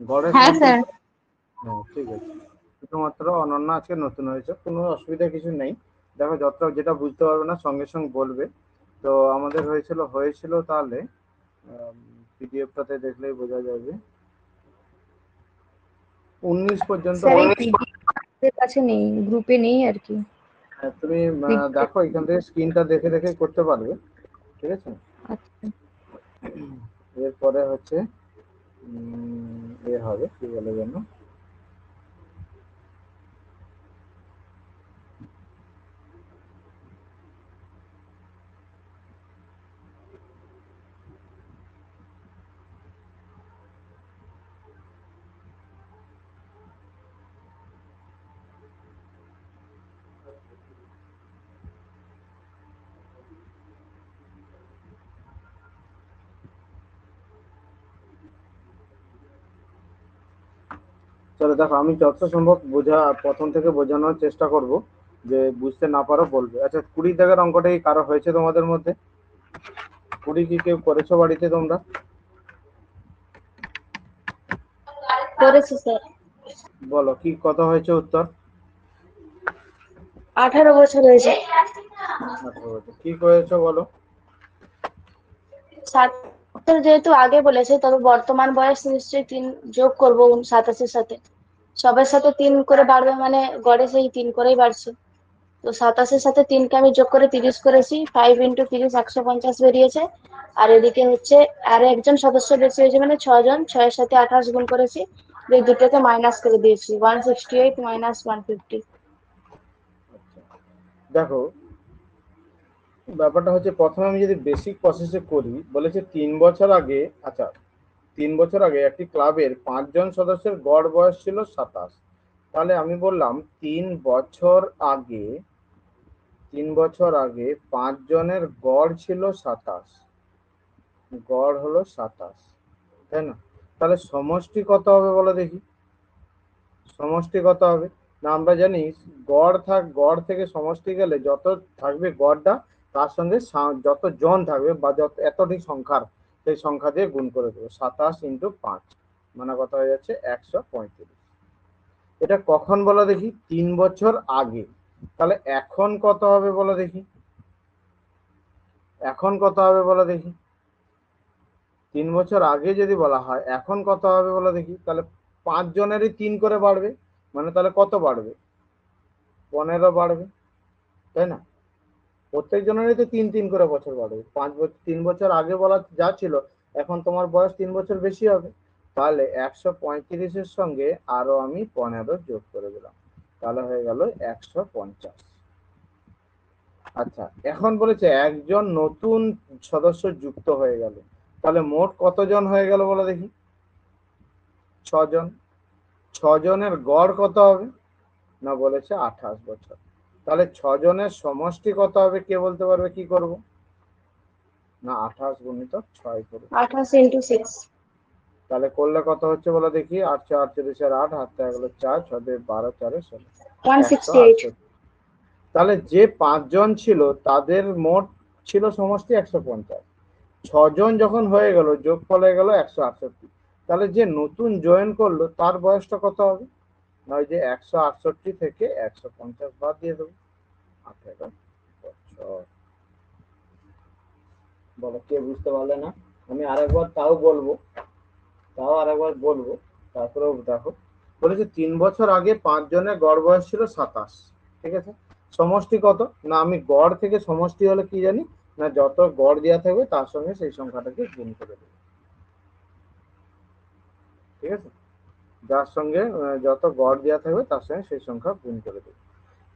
গড়ের হ্যাঁ সম্পর্কে স্যার। হ্যাঁ ঠিক আছে। শুধুমাত্র অনন্যা আজকে নতুন হয়েছে, কোনো অসুবিধা কিছু নেই। দেখো যতটা যেটা বুঝতে পারবে না সঙ্গে সঙ্গে বলবে। তো আমাদের হয়েছিল তাহলে পিডিএফটাতে দেখলেই বোঝা যাবে 19 পর্যন্ত স্যার এই হয়েছে। পিডিএফ আমাদের কাছে নেই, গ্রুপে নেই আর কি। হ্যাঁ, তুমি PDF দেখো এখান থেকে স্ক্রিনটা দেখে দেখে করতে পারবে, ঠিক আছে। আচ্ছা এরপরে হচ্ছে হবে কি বলে যেন, চলো দেখো আমি যত সম্ভব প্রথম থেকে বোঝানোর চেষ্টা করব, যে বুঝতে না পারো বলবে। আচ্ছা 20 দাগের অঙ্কটা কি কারো হয়েছে তোমাদের মধ্যে? 20 কি কেউ করেছো বাড়িতে তোমরা? করেছি স্যার। বলো কি কত হয়েছে উত্তর? 18 বছর হয়েছে। 18 বছর। কি করেছো বলো? 7 যেহেতু আগে বলেছে, তবে বর্তমান বয়স নিশ্চয়ই 3 যোগ করবো 27-এর সাথে। সবার সাথে 3 করে বাড়বে মানে গড়ে সেই 3 করেই বাড়ছে। তো 27-এর সাথে 3কে আমি যোগ করে 30 করেছি। 5 × 30 150 বেরিয়েছে। আর এদিকে হচ্ছে আরো একজন সদস্য বেশি হয়েছে, মানে 6 জন, 6-এর সাথে 28 গুণ করেছি। এই দুটোকে মাইনাস করে দিয়েছি, 168 - 150। দেখো ব্যাপারটা হচ্ছে, প্রথমে আমি যদি বেসিক প্রসেসে করি, বলেছে 3 বছর আগে। আচ্ছা 3 বছর আগে একটি ক্লাবের 5 জন সদস্যের গড় বয়স ছিল 27। তাহলে আমি বললাম 3 বছর আগে, 3 বছর আগে 5 জনের গড় ছিল 27, গড় হলো 27, তাই না? তাহলে সমষ্টি কত হবে বলো দেখি, সমষ্টি কত হবে? না আমরা জানি গড় থেকে সমষ্টি গেলে যত থাকবে গড়টা, তার সঙ্গে যত জন থাকবে বা যত এতটি সংখ্যার, সেই সংখ্যা দিয়ে গুণ করে দেবো। 27 × 5 মানে কত হয়ে যাচ্ছে 135। এটা কখন বলো দেখি? 3 বছর আগে। তাহলে এখন কত হবে বলো দেখি, এখন কত হবে বলো দেখি? 3 বছর আগে যদি বলা হয় এখন কত হবে বলো দেখি, তাহলে 5 জনেরই 3 করে বাড়বে, মানে তাহলে কত বাড়বে? 15 বাড়বে, তাই না? প্রত্যেক জনেরই তো 3 3 করে বছর বাড়বে। 5 বছর, 3 বছর আগে বলা যা ছিল, এখন তোমার বয়স 3 বছর বেশি হবে। তাহলে 135-এর সঙ্গে আরো আমি 15 যোগ করে দিলাম, তাহলে হয়ে গেল 150। আচ্ছা এখন বলেছে একজন নতুন সদস্য যুক্ত হয়ে গেল, তাহলে মোট কতজন হয়ে গেল বলো দেখি? 6 জন। 6 জনের গড় কত হবে? না বলেছে 28 বছর। তাহলে 6 জনের সমষ্টি কত হবে কে বলতে পারবে? কি করব? না 28 × 6 করব। 28 × 6। তাহলে করলে কত হচ্ছে বলো দেখি? 8 × 4 = 48, হাত থেকে গেল 4, 6 × 12, 4 = 16, 168। 168। তাহলে যে 5 জন ছিল তাদের মোট ছিল সমষ্টি 150, 6 জন যখন হয়ে গেল যোগফল হয়ে গেল 168। তাহলে যে নতুন জয়েন করলো তার বয়সটা কত হবে? না ওই যে 168 থেকে 150 বাদ দিয়ে দেবো, 18 বছর। বলো কে বুঝতে পারলে না? আমি আরেকবার বলবো, তারপরেও দেখো। বলেছে 3 বছর আগে 5 জনের গড় বয়স ছিল 27, ঠিক আছে। সমষ্টি কত? না আমি গড় থেকে সমষ্টি হলে কি জানি, না যত গড় দেওয়া থাকবে তার সঙ্গে সেই সংখ্যাটাকে গুণ করে দেবে, ঠিক আছে। যার সঙ্গে যত গড় দেওয়া থাকবে তার সঙ্গে সেই সংখ্যা গুণ করে দেবে।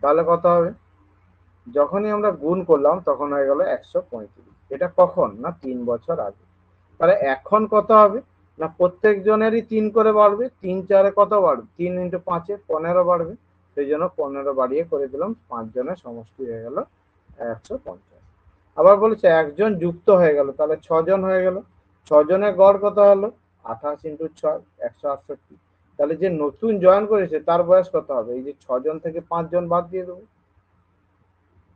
তাহলে কত হবে? যখনই আমরা গুণ করলাম তখন হয়ে গেল 135। এটা কখন? না 3 বছর আগে। তাহলে এখন কত হবে? না প্রত্যেক জনেরই 3 করে বাড়বে। 3 4 কত বাড়বে? 3 × 5 15 বাড়বে। সেই জন্য 15 বাড়িয়ে করে দিলাম, 5 জনের সমষ্টি হয়ে গেল 150। আবার বলেছে একজন যুক্ত হয়ে গেল, তাহলে 6 জন হয়ে গেল। 6 জনের গড় কত হলো? 28 × 6 168। তাহলে যে নতুন জয়েন করেছে তার বয়স কত হবে? এই যে 6 জন থেকে 5 জন বাদ দিয়ে দেবো,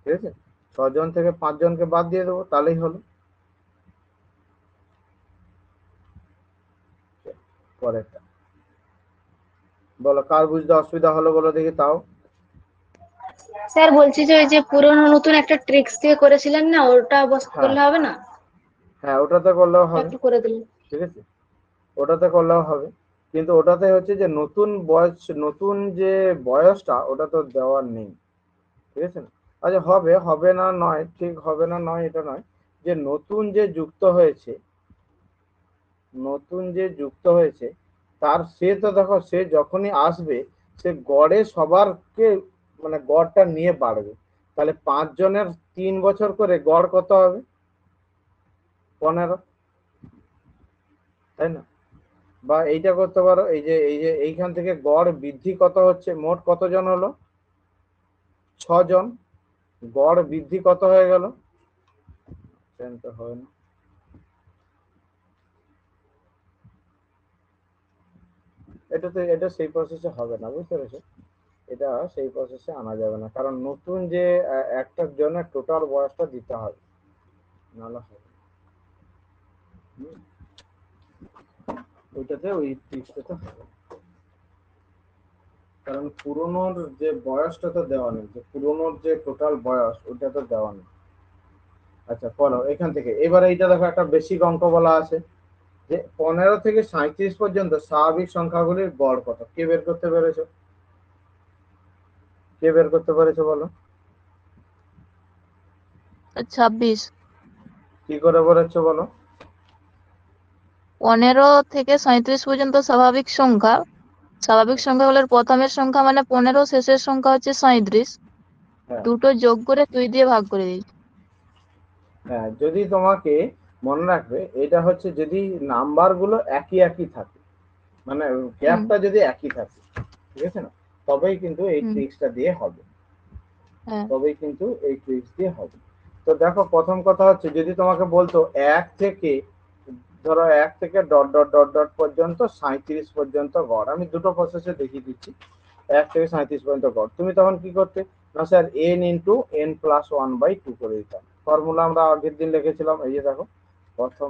ঠিক আছে। 6 জন থেকে 5 জনকে বাদ দিয়ে দেবো, তাহলেই হলো। পরেরটা বলো কার বুঝতে অসুবিধা হলো বলো দেখি তাও। স্যার বলছি যে ওই যে পুরনো নতুন একটা ট্রিক্স দিয়ে করেছিলেন না, ওটা হ্যাঁ করলে হবে না? হ্যাঁ, ওটাতে করলেও ওটা হবে। একটু করে দিন। ঠিক আছে, ওটাতে করলেও হবে, কিন্তু ওটাতে হচ্ছে যে নতুন বয়স, নতুন যে বয়সটা ওটা তো দেওয়ার নেই। ঠিক আছে না? আচ্ছা হবে, হবে না নয়, ঠিক হবে না নয় এটা নয়, যে নতুন যে যুক্ত হয়েছে, নতুন যে যুক্ত হয়েছে তার সে তো দেখো সে যখনই আসবে সে গড়ে সবারকে মানে গড়টা নিয়ে বাড়বে। তাহলে 5 জনের 3 বছর করে গড় কত হবে? 15, তাই না? বা এইটা করতে পারো, এই যে এইখান থেকে গড় বৃদ্ধি কত হচ্ছে, মোট কতজন হলো? 6 জন। গড় বৃদ্ধি কত হয়ে গেল? তো হয় না, এটা সেই প্রসেসে হবে না, বুঝতে পেরেছো? এটা সেই প্রসেসে আনা যাবে না, কারণ নতুন যে একটা জনের টোটাল বয়সটা দিতে হবে, নাহলে হবে না। হুম, ওইটাতে ওই ট্রিক্সটাতে হবে না। কারণ পুরনোর যে বয়সটা তো দেওয়া নেই, যে পুরনোর যে টোটাল বয়স ওইটা তো দেওয়া নেই। আচ্ছা বলো এখান থেকে এবারে এইটা দেখো, একটা বেসিক অঙ্ক বলা আছে যে 15 থেকে 37 পর্যন্ত স্বাভাবিক সংখ্যাগুলির গড় কত, কে বের করতে পেরেছো? কে বের করতে পেরেছো বলো? 26। কি করে বেরোচ্ছ বলো? 15 থেকে 37 পর্যন্ত স্বাভাবিক সংখ্যা। স্বাভাবিক হ্যাঁ সংখ্যাগুলোর প্রথমের সংখ্যা মানে 15, শেষের সংখ্যা হচ্ছে 37। হ্যাঁ দুটো যোগ করে 2 দিয়ে ভাগ করে দিয়েছি। হ্যাঁ, যদি তোমাকে মনে রাখবে এটা হচ্ছে যদি নাম্বার গুলো একই একই থাকে, মানে হুম গ্যাপটা যদি একই থাকে, ঠিক আছে না, তবেই কিন্তু এই হুম ট্রিক্সটা দিয়ে হবে, হ্যাঁ তবেই কিন্তু এই ট্রিক্স দিয়ে হবে। তো দেখো প্রথম কথা হচ্ছে যদি তোমাকে বলতো এক থেকে, ধরো এক থেকে ডট ডট ডট ডট পর্যন্ত 37 পর্যন্ত গড়, আমি দুটো প্রসেসে দেখিয়ে দিচ্ছি। 1 থেকে 37 পর্যন্ত গড়, তুমি তখন কি করতে? না স্যার n × n+1/2 করে দিতাম। ফর্মুলা আমরা আগের দিন লিখেছিলাম, এই যে দেখো প্রথম,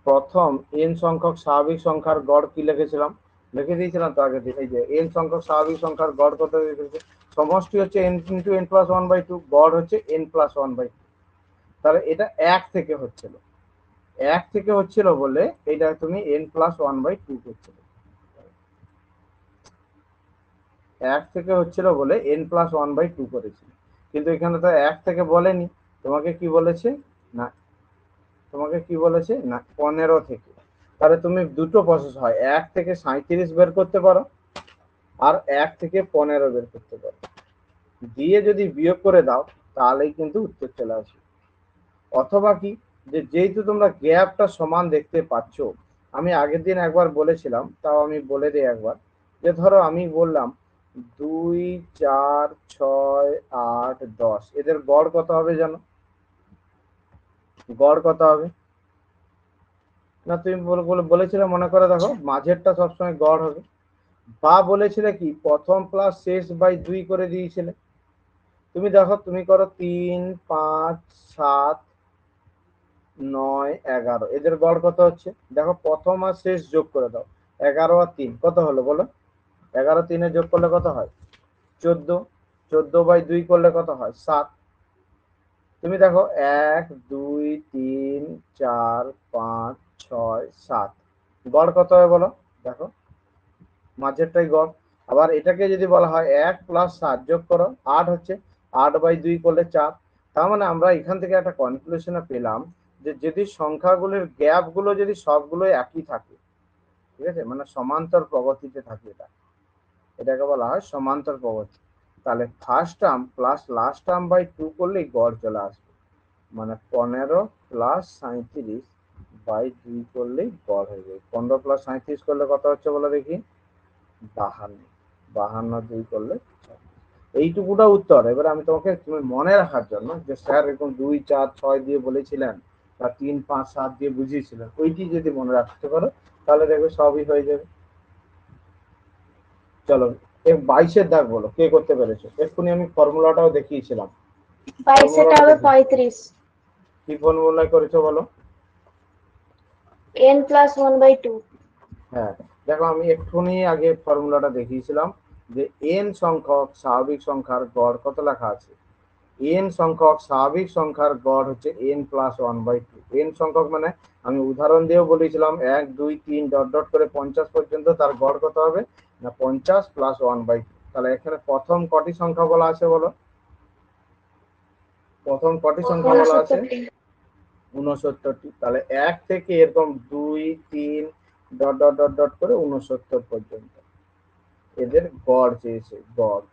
প্রথম n সংখ্যক স্বাভাবিক সংখ্যার গড় কি লিখেছিলাম, লিখে দিয়েছিলাম তো আগের দিন। এই যে n সংখ্যক স্বাভাবিক সংখ্যার গড় কত লিখেছে, সমষ্টি হচ্ছে n × n+1/2, গড় হচ্ছে n+1/2। তাহলে এটা এক থেকে হচ্ছিল, এক থেকে হচ্ছিল বলে এটা তুমি n+1/2 করছিল, এক থেকে হচ্ছিল বলে n+1/2 করেছিল। কিন্তু এখানে তো এক থেকে বলেনি, তোমাকে কি বলেছে, না তোমাকে কি বলেছে না 15 থেকে। তাহলে তুমি দুটো প্রসেস হয়, 1 থেকে 37 বের করতে পারো আর 1 থেকে 15 বের করতে পারো, দিয়ে যদি বিয়োগ করে দাও তাহলেই কিন্তু উত্তর চলে আসবে। অথবা কি, যে যেহেতু তোমরা গ্যাপটা সমান দেখতে পাচ্ছ, আমি আগের দিন একবার বলেছিলাম তাও আমি বলে দিই একবার, যে ধরো আমি বললাম 2, 4, 6, 8, 10 এদের গড় কত হবে জানো? গড় কত হবে? না তুমি বলেছিলে মনে করে দেখো মাঝেরটা সবসময় গড় হবে, বা বলেছিলে কি প্রথম প্লাস শেষ বাই 2 করে দিয়েছিলে। তুমি দেখো তুমি করো 3, 5, 7, 9, 11 এদের গড় কত হচ্ছে, দেখো প্রথম আর শেষ যোগ করে দাও, 11 আর 3 কত হলো বলো? 11 3 যোগ করলে কত হয়? 14। 14/2 করলে কত হয়? 7। তুমি দেখো 1, 2, 3, 4, 5, 6, 7 গড় কত হয় বলো? দেখো মাঝেরটাই গড়। আবার এটাকে যদি বলা হয় 1+7 যোগ করো 8 হচ্ছে, 8/2 করলে 4। তার মানে আমরা এখান থেকে একটা কনক্লুশনে পেলাম যে যদি সংখ্যাগুলোর গ্যাপ গুলো যদি সবগুলো একই থাকে, ঠিক আছে, মানে সমান্তর প্রগতিতে থাকে, এটাকে বলা হয় সমান্তর প্রগতি, তাহলে first term plus last term by 2 করলেই গড় চলে আসবে, মানে 15+37/2 করলেই গড় হয়ে যাবে। 15+37 করলে কত হচ্ছে বলো দেখি? 52। 52 2 করলে 36। এইটুকুটা উত্তর। এবার আমি তোমাকে, তুমি মনে রাখার জন্য যে স্যার এরকম 2, 4, 6 দিয়ে বলেছিলেন বা 3, 5, 7 দিয়ে বুঝিয়েছিলেন, ওইটি যদি মনে রাখতে পারো তাহলে দেখবে সবই হয়ে যাবে। চলো 22-এর দাগ বলো কে করতে পেরেছো, এক্ষুনি আমি ফর্মুলাটাও দেখিয়েছিলাম। 22 ফর্মুলাটা হবে দেখি 35। কি ফর্মুলায় করেছো বলো? n plus 1/2। হ্যাঁ, দেখো আমি একটুখানি আগে ফর্মুলাটা দেখিয়েছিলাম যে n সংখ্যক স্বাভাবিক সংখ্যার গড় কত লেখা আছে। n সংখ্যক স্বাভাবিক সংখ্যার গড় হচ্ছে n প্লাস 1/2। n সংখ্যক মানে আমি উদাহরণ দিয়েও বলেছিলাম 1 2 3 ডট ডট করে 50 পর্যন্ত, তার গড় কত হবে না 50 প্লাস 1/2। তাহলে এখানে প্রথম কটি সংখ্যা বলা আছে বলো, প্রথম কটি সংখ্যা বলা আছে 69টি। 69টি। তাহলে 1 থেকে এরকম 2 3 ডট ডট ডট ডট করে 69 পর্যন্ত এদের গড় চেয়েছে। গড়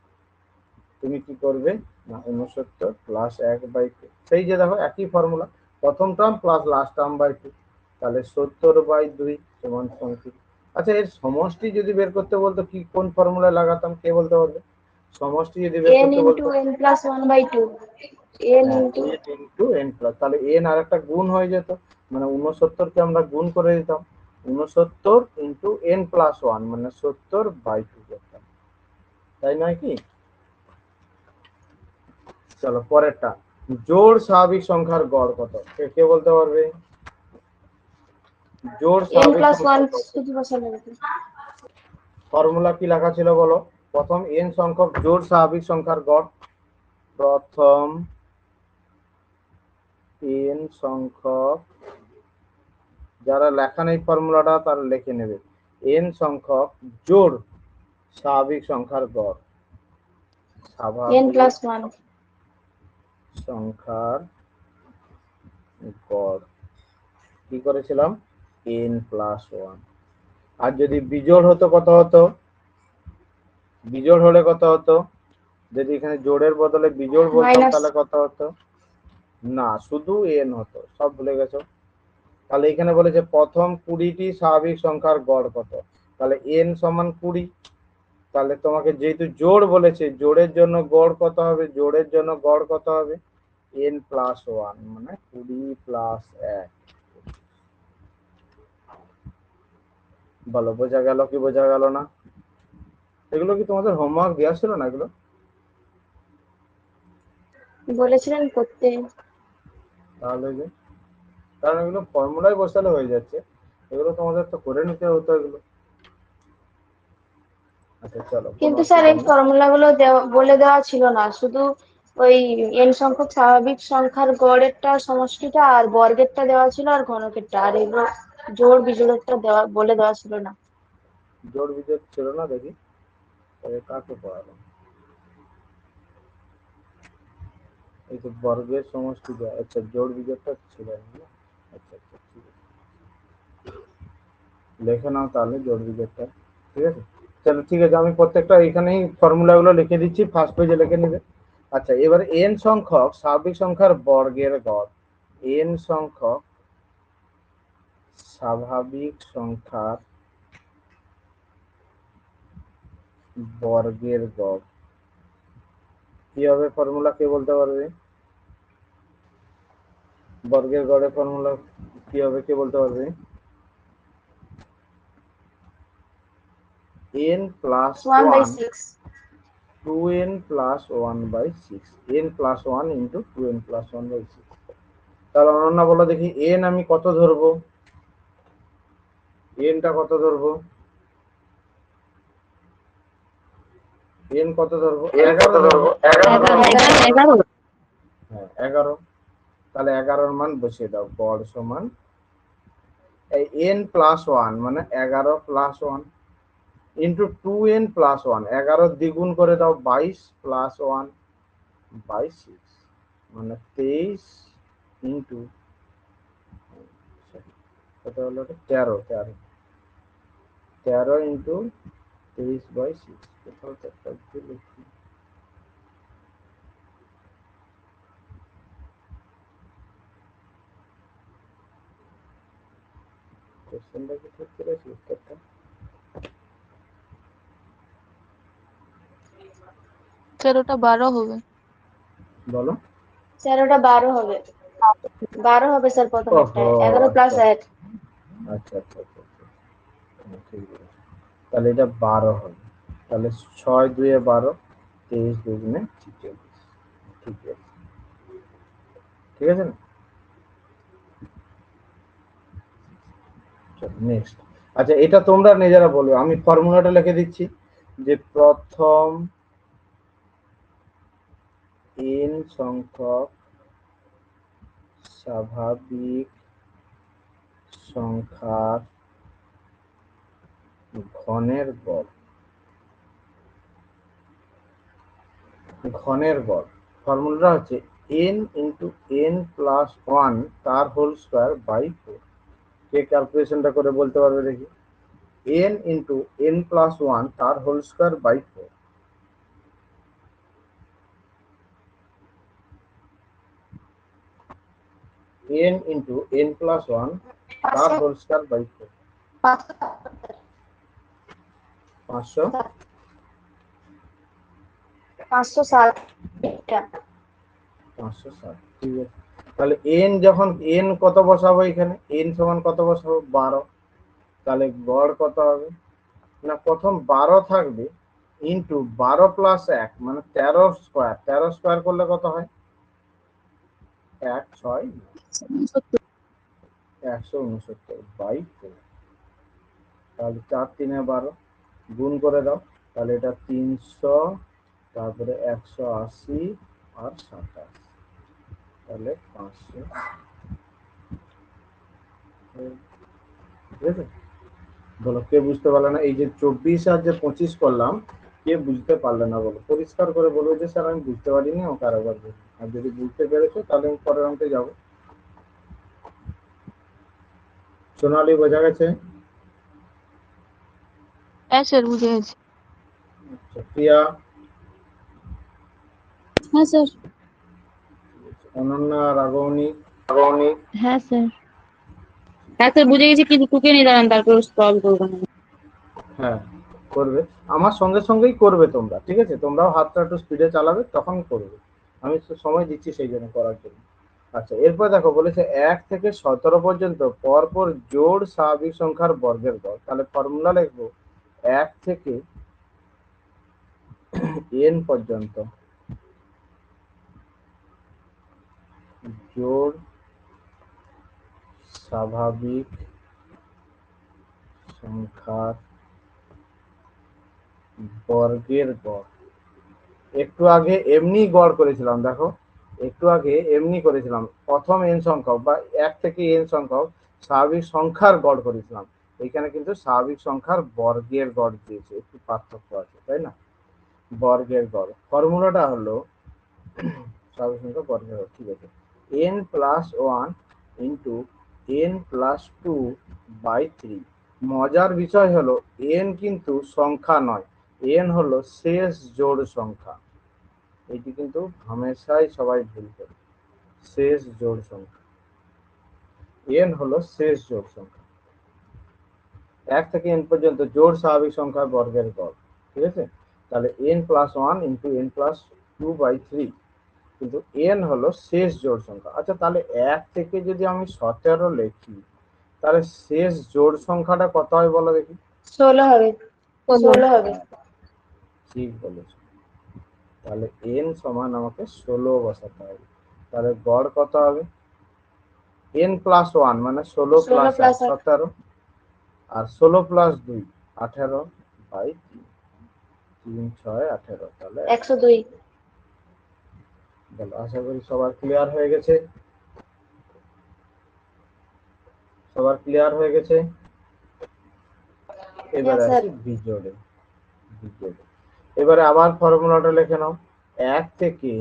তুমি কি করবে না 69 প্লাস 1/2, সেই যে দেখো একই ফর্মুলা, প্রথম term plus last term by 2, তাহলে 70/2 সমান 35। আচ্ছা, এর সমষ্টি যদি বের করতে বলতো কি কোন ফর্মুলা লাগাতাম, কে বলতে পারবে? সমষ্টি যদি বের n করতে into বলতো, n plus 1/2। n হ্যাঁ into n into n plus, তাহলে n আর একটা গুণ হয়ে যেত, মানে 69 কে আমরা গুণ করে দিতাম 69 ইন্টু n প্লাস 1 মানে 70/2 করতাম, তাই নয় কি? চলো পরেরটা, জোড় স্বাভাবিক সংখ্যার গড় কত, কে কে বলতে পারবে? জোড় n স্বাভাবিক plus সংখ্যার 1 গড় শুধু বসালে হবে। ফর্মুলা কি লেখা ছিল বলো? প্রথম n সংখ্যক জোড় স্বাভাবিক সংখ্যার গড়, প্রথম n সংখ্যক, যারা লেখা নেই ফর্মুলাটা তারা লিখে নেবে, n সংখ্যক জোড় স্বাভাবিক সংখ্যার গড়, n স্বাভাবিক plus 1। সংখ্যার গড় কি করেছিলাম n প্লাস 1। আর যদি বিজোড় হতো কত হতো? বিজোড় হলে কত হতো? যদি এখানে জোড়ের বদলে বিজোড় বলতাম মাইনাস তাহলে কত হতো? না, শুধু n হতো, সব ভুলে গেছো। তাহলে এখানে বলেছে প্রথম 20টি স্বাভাবিক সংখ্যার গড় কত, তাহলে n সমান 20। তাহলে তোমাকে যেহেতু জোড় বলেছে, জোড়ের জন্য গড় কত হবে? জোড়ের জন্য গড় কত হবে n প্লাস 1 মানে 20 প্লাস 1। বলো বোঝা গেল কি বোঝা গেল না? এগুলো কি তোমাদের হোমওয়ার্ক দেওয়া ছিল না এগুলো? বলেছিলেন করতে। তাহলে যে, কারণ এগুলো ফর্মুলায় বসালে হয়ে যাচ্ছে, এগুলো তোমাদের তো করে নিতে হতো এগুলো। আচ্ছা চলো, কোনো কিন্তু স্যার অসুবিধা এই নেই। ফর্মুলাগুলো বলে দেওয়া ছিল না, শুধু ওই n সংখ্যক স্বাভাবিক সংখ্যার গড়েরটা সমষ্টিটা আর বর্গেরটা দেওয়া ছিল আর ঘনকেরটা, আর এগুলো জোড় বিজোড়েরটা বলে দেওয়া ছিল না। জোড় বিজোড় ছিল না, দেখি তবে কাকে পড়ালো। এই তো বর্গের সমষ্টি দেওয়া, আচ্ছা জোড় বিজোড়টা ছিল না। আচ্ছা আচ্ছা ঠিক আছে, লিখে নাও তাহলে জোড় বিজোড়টা, ঠিক আছে। চলো ঠিক আছে, আমি প্রত্যেকটা এখানেই ফর্মুলাগুলো লিখে দিচ্ছি, ফার্স্ট পেজে লিখে নেবে। আচ্ছা এবার n সংখ্যক স্বাভাবিক সংখ্যার বর্গের গড়, n সংখ্যক স্বাভাবিক সংখ্যার বর্গের গড় কি হবে? ফর্মুলা কে বলতে পারবে? বর্গের গড়ের ফর্মুলা কি হবে, কে বলতে পারবে? n plus 1 1/6। 2n plus 1/6, n plus 1 into 2n plus 1/6। তাহলে অনন্যা বলো দেখি n আমি কত ধরবো, n টা কত ধরবো? n কত ধরবো? 11 ধরবো। 11। হ্যাঁ 11। তাহলে 11 মান বসিয়ে দাও, গড় সমান এই n প্লাস 1 মানে 11 প্লাস 1 ইন্টু 2n প্লাস 1, 11 দ্বিগুণ করে দাও 22 প্লাস 1/6 মানে 23 ইন্টু কত হলো? 13 13 ইন্টু 23/6। কোথাও তো একটা ভুল লিখছি। কোশ্চেনটা কি ঠিক করেছি উত্তরটা? 13টা 12 হবে। বলো। স্যার ওটা 12 হবে। 12 হবে স্যার ওহো, প্রথমেরটায়, 11 প্লাস আচ্ছা 1। আচ্ছা আচ্ছা আচ্ছা আচ্ছা, ঠিক আছে। তাহলে এটা 12 হবে, তাহলে 6 2 12, 23 দুগুণে 46। ঠিক আছে, ঠিক আছে না? নেক্সট। আচ্ছা, এটা তোমরা নিজেরা বলবে, আমি ফর্মুলাটা লিখে দিচ্ছি যে প্রথম n সংখ্যক স্বাভাবিক সংখ্যার ঘনের গড়, ঘনের গড় ফর্মুলাটা হচ্ছে n into n plus one তার হোল স্কোয়ার বাই 4। কে ক্যালকুলেশনটা করে বলতে পারবে দেখি? n into n plus one তার whole square by 4, n into n plus one তার হোল স্কোয়ার বাই 4। 500 560। 560, ঠিক আছে। তাহলে n যখন n কত বসাবো এখানে, n সমান কত বসাবো 12, তাহলে গড় কত হবে না প্রথম 12 থাকবে ইন্টু 12 প্লাস 1 মানে 13 স্কোয়ার, 13 স্কোয়ার করলে কত হয় 1 6 169 বাই 4। তাহলে 4 3 12 গুণ করে দাও, তাহলে এটা 300, তারপরে 180 আর 27, তাহলে 500। ঠিক আছে, বলো কে বুঝতে পারলে না? এই যে 24 আর যে 25 করলাম, কে বুঝতে পারলে না বলো? পরিষ্কার করে বলো যে স্যার আমি বুঝতে পারিনি, আমাকে আরেকবার বলুন। আর যদি বুঝতে পেরেছো তাহলে আমি পরের অঙ্কে যাবো। সোনালি বোঝা গেছে? হ্যাঁ স্যার বুঝে গেছি। আচ্ছা, প্রিয়া, হ্যাঁ স্যার। অনন্যা, রাগবণী, হ্যাঁ স্যার। হ্যাঁ স্যার বুঝে গেছি, কিন্তু টুকে নিয়ে দাঁড়ান তারপর সলভ করবেন। হ্যাঁ করবে, আমার সঙ্গে সঙ্গেই করবে তোমরা, ঠিক আছে? তোমরাও হাতটা একটু স্পিডে চালাবে, তখন করবে। আমি তো সময় দিচ্ছি সেই জন্য করার জন্য। আচ্ছা, এরপর দেখো বলেছে 1 থেকে 17 পর্যন্ত পরপর জোড় স্বাভাবিক সংখ্যার বর্গের গড়। তাহলে ফর্মুলা লিখবো 1 থেকে n পর্যন্ত জোড় স্বাভাবিক সংখ্যার বর্গের গড়। একটু আগে এমনি গড় করেছিলাম, দেখো একটু আগে এমনি করেছিলাম, প্রথম n সংখ্যক বা 1 থেকে n সংখ্যক স্বাভাবিক সংখ্যার গড় করেছিলাম। এখানে কিন্তু স্বাভাবিক সংখ্যার বর্গের গড় দিয়েছে, একটু পার্থক্য আছে, তাই না? বর্গের গড় ফর্মুলাটা হলো স্বাভাবিক সংখ্যা বর্গের গড়, ঠিক আছে, n plus one into n plus two by 3। মজার বিষয় হলো n কিন্তু সংখ্যা নয়, n হলো শেষ জোড় সংখ্যা। এটি কিন্তু হামেশাই সবাই ভুল করে, শেষ জোড় সংখ্যা, n হলো শেষ জোড় সংখ্যা। 1 থেকে n পর্যন্ত জোড় স্বাভাবিক সংখ্যার বর্গের গড়, ঠিক আছে? তাহলে n plus one into n plus two by 3, কিন্তু n হলো শেষ জোড় সংখ্যা। আচ্ছা, তাহলে 1 থেকে যদি আমি 17 লিখি, তাহলে শেষ জোড় সংখ্যাটা কত হয় বলো দেখি? 16 হবে। 16 হবে। ঠিক বলেছো। তাহলে n সমান আমাকে 16 বসাতে হবে। তাহলে গড় কত হবে? n প্লাস ওয়ান মানে 16 প্লাস 16 1 17, আর 16 প্লাস 2 18 বাই 3 6 18, তাহলে 102। বলো, আশা করি সবার ক্লিয়ার হয়ে গেছে। সবার ক্লিয়ার হয়ে গেছে। এবারে হ্যাঁ স্যার। আসি বিজোড়ে। বিজোড়ে এবারে আবার ফর্মুলাটা লিখে নাও। 1 থেকে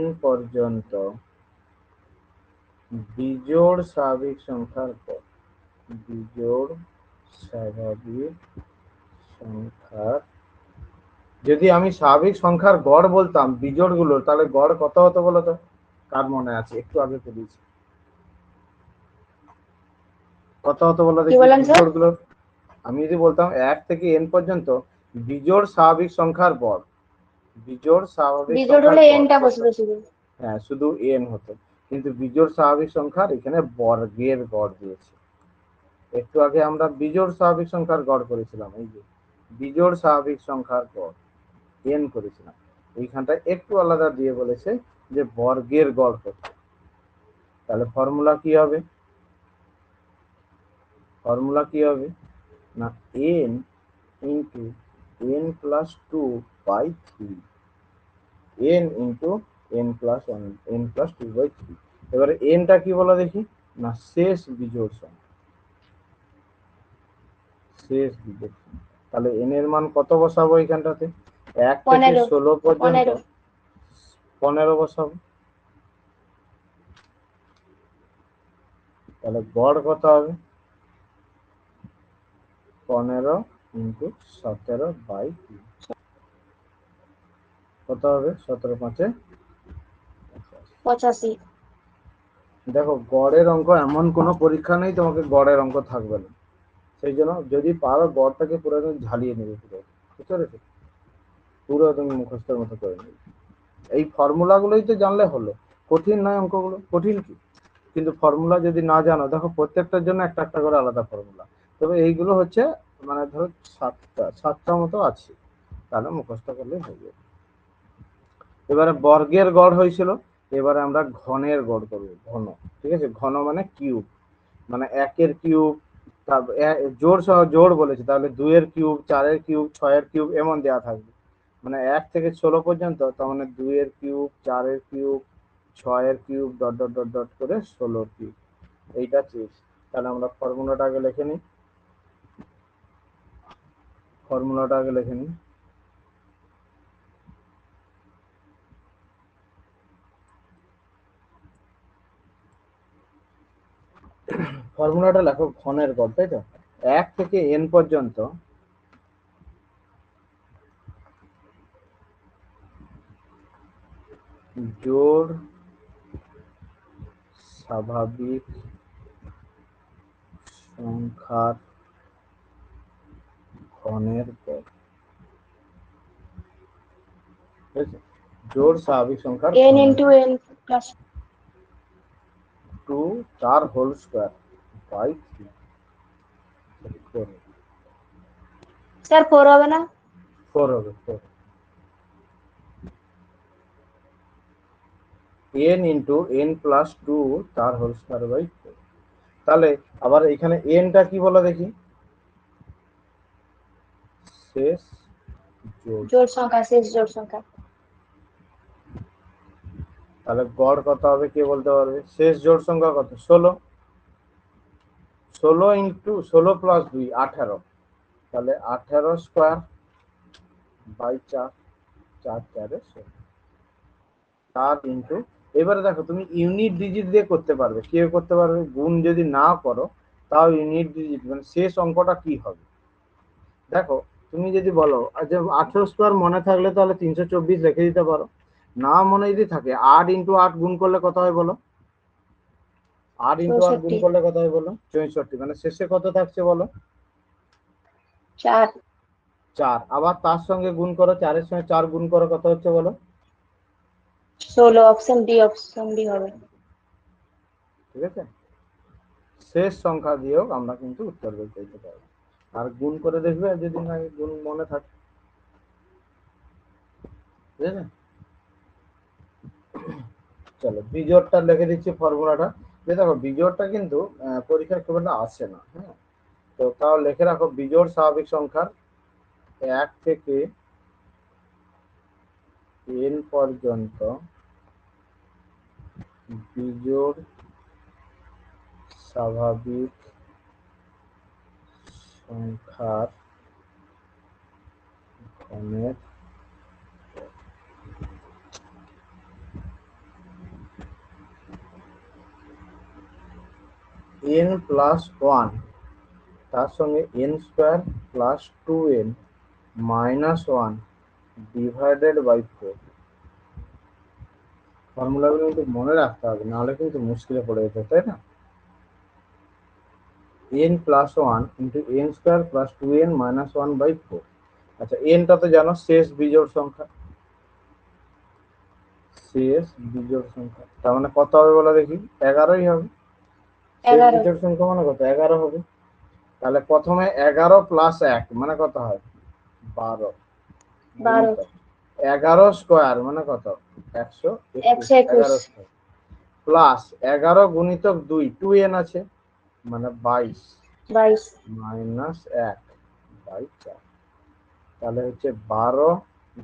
n পর্যন্ত বিজোড় স্বাভাবিক সংখ্যার গড়, বিজোড় স্বাভাবিক সংখ্যার, যদি আমি স্বাভাবিক সংখ্যার গড় বলতাম বিজোড় গুলো, তাহলে গড় কত হতো বলো তো? কার মনে আছে? একটু আগে বলেছি, কত হতো বলো কি দেখি বলেন স্যার? বিজোড় গুলো? আমি যদি বলতাম 1 থেকে n পর্যন্ত বিজোড় স্বাভাবিক সংখ্যার গড়, বিজোড় স্বাভাবিক বিজোড় সংখ্যার হলে গড় এনটা কত? বসবে শুধু। হ্যাঁ, শুধু n হতো, কিন্তু বিজোড় স্বাভাবিক সংখ্যার এখানে বর্গের গড় দিয়েছে। একটু আগে আমরা বিজোড় স্বাভাবিক সংখ্যার গড় করেছিলাম, এই যে বিজোড় স্বাভাবিক সংখ্যার গড় n করেছিলাম, এইখানটা একটু আলাদা দিয়ে বলেছে যে বর্গের গড় কত। তাহলে ফর্মুলা কি হবে? ফর্মুলা কি হবে না n into n plus two by three, n into n plus one, n plus two by three. এবারে nটা কি বলো দেখি না শেষ বিজোড় সংখ্যা, শেষ বিজোড় সংখ্যা। তাহলে n এর মান কত বসাবো এখানটাতে? 1 থেকে 15 16 পর্যন্ত 15 15 বসাবো। তাহলে গড় কত হবে 15 ইন্টু 17 বাই 3, কত হবে 17 5 85। দেখো গড়ের অঙ্ক এমন কোনো পরীক্ষা নেই তোমাকে গড়ের অঙ্ক থাকবে না, সেই জন্য যদি পারো গড়টাকে পুরো একদম ঝালিয়ে নেবে, পুরো বুঝতে পেরেছো, পুরো একদম মুখস্থের মতো করে নেবে। এই ফর্মুলাগুলোই তো জানলে হলো, কঠিন নয় অঙ্কগুলো, কঠিন কি? কিন্তু ফর্মুলা যদি না জানো, দেখো প্রত্যেকটার জন্য একটা একটা করে আলাদা ফর্মুলা, তবে এইগুলো হচ্ছে মানে ধরো সাতটা মতো আছে, তাহলে মুখস্থ করলে হয়ে যাবে। এবারে বর্গের গড় হয়েছিল, এবারে আমরা ঘনের গড় করবো, ঘন, ঠিক আছে, ঘন মানে কিউব, মানে 1 এর কিউব, তারপর জোড় সহ জোড় বলেছে, তাহলে 2 এর কিউব, 4 এর কিউব, 6 এর কিউব এমন দেওয়া থাকবে, মানে 1 থেকে 16 পর্যন্ত, তার মানে 2 এর কিউব, 4 এর কিউব, 6 এর cube, dot dot dot dot করে 16 কিউব, এইটা চেয়েছি। তাহলে আমরা ফর্মুলাটা আগে লিখে নিই, ফর্মুলাটা আগে লিখে নিই। ফর্মুলাটা লেখো ঘনের গড়, তাই তো, 1 থেকে n পর্যন্ত জোড় স্বাভাবিক সংখ্যার ঘনের গড়, ঠিক আছে, জোড় স্বাভাবিক সংখ্যার n ঘনের into n plus 2 তার হোল স্কয়ার বাই 3, স্যার 4 হবে না? 4 হবে 4, n ইন্টু n প্লাস 2 তার হোল স্কয়ার বাই 4। তাহলে আবার এখানে nটা কি বলো দেখি, শেষ জোড়, জোড় সংখ্যা, শেষ জোড় সংখ্যা। তাহলে গড় কত হবে কে বলতে পারবে? শেষ জোড় সংখ্যা কত? 16, 16 ইন্টু 16 প্লাস 2 18, তাহলে 18 স্কয়ার বাই 4, 4 4 16, 4 ইন্টু, এবারে দেখো তুমি ইউনিট ডিজিট দিয়ে করতে পারবে, কি করতে পারবে, গুণ যদি না করো তাও ইউনিট ডিজিট মানে শেষ অঙ্কটা কি হবে। দেখো তুমি যদি বলো যে 18 স্কয়ার মনে থাকলে তাহলে 324 লিখে দিতে পারো, না মনে যদি থাকে 8 ইন্টু 8 গুণ করলে কত হয় বলো, 8 ইন্টু 8 গুণ 64 করলে কত হয় বলো, 64, মানে শেষে কত থাকছে বলো, 4 4, আবার তার সঙ্গে গুণ করো, 4 এর সঙ্গে 4 গুণ করো, কত হচ্ছে বলো, 16। অপশন ডি হবে। ঠিক আছে, শেষ সংখ্যা দিয়েও আমরা কিন্তু উত্তর বের করতে পারবো, আর গুণ করে দেখবে যদি না গুণ মনে থাকে, ঠিক আছে। চলো বিজোড়টা লিখে দিচ্ছি ফর্মুলাটা, যে দেখো বিজোড়টা কিন্তু পরীক্ষায় খুব একটা আসে না, হ্যাঁ, তো তাও লিখে রাখো, বিজোড় স্বাভাবিক সংখ্যার 1 থেকে n পর্যন্ত বিজোড় স্বাভাবিক সংখ্যার ঘনের n প্লাস 1 তার সঙ্গে n square plus 2n minus 1 divided by 4। ফর্মুলাগুলো কিন্তু মনে রাখতে হবে, নাহলে কিন্তু মুশকিলে পড়ে যেতে, তাই না, n plus 1 into n square plus 2n minus 1 by 4। আচ্ছা nটা তো জানো শেষ বিজোড় সংখ্যা, শেষ বিজোড় সংখ্যা, তার মানে কত হবে বলো দেখি, 11ই হবে, শেষ 11 বিজোড় সংখ্যা মানে কত, 11 হবে। তাহলে প্রথমে 11 প্লাস 1 মানে কত হয়, 12, 12 11 স্কয়ার মানে কত, 121, 11 121 স্কয়ার প্লাস 11 গুণিতক 2 2n আছে মানে 22, 22। মাইনাস 1/4, তাহলে হচ্ছে 12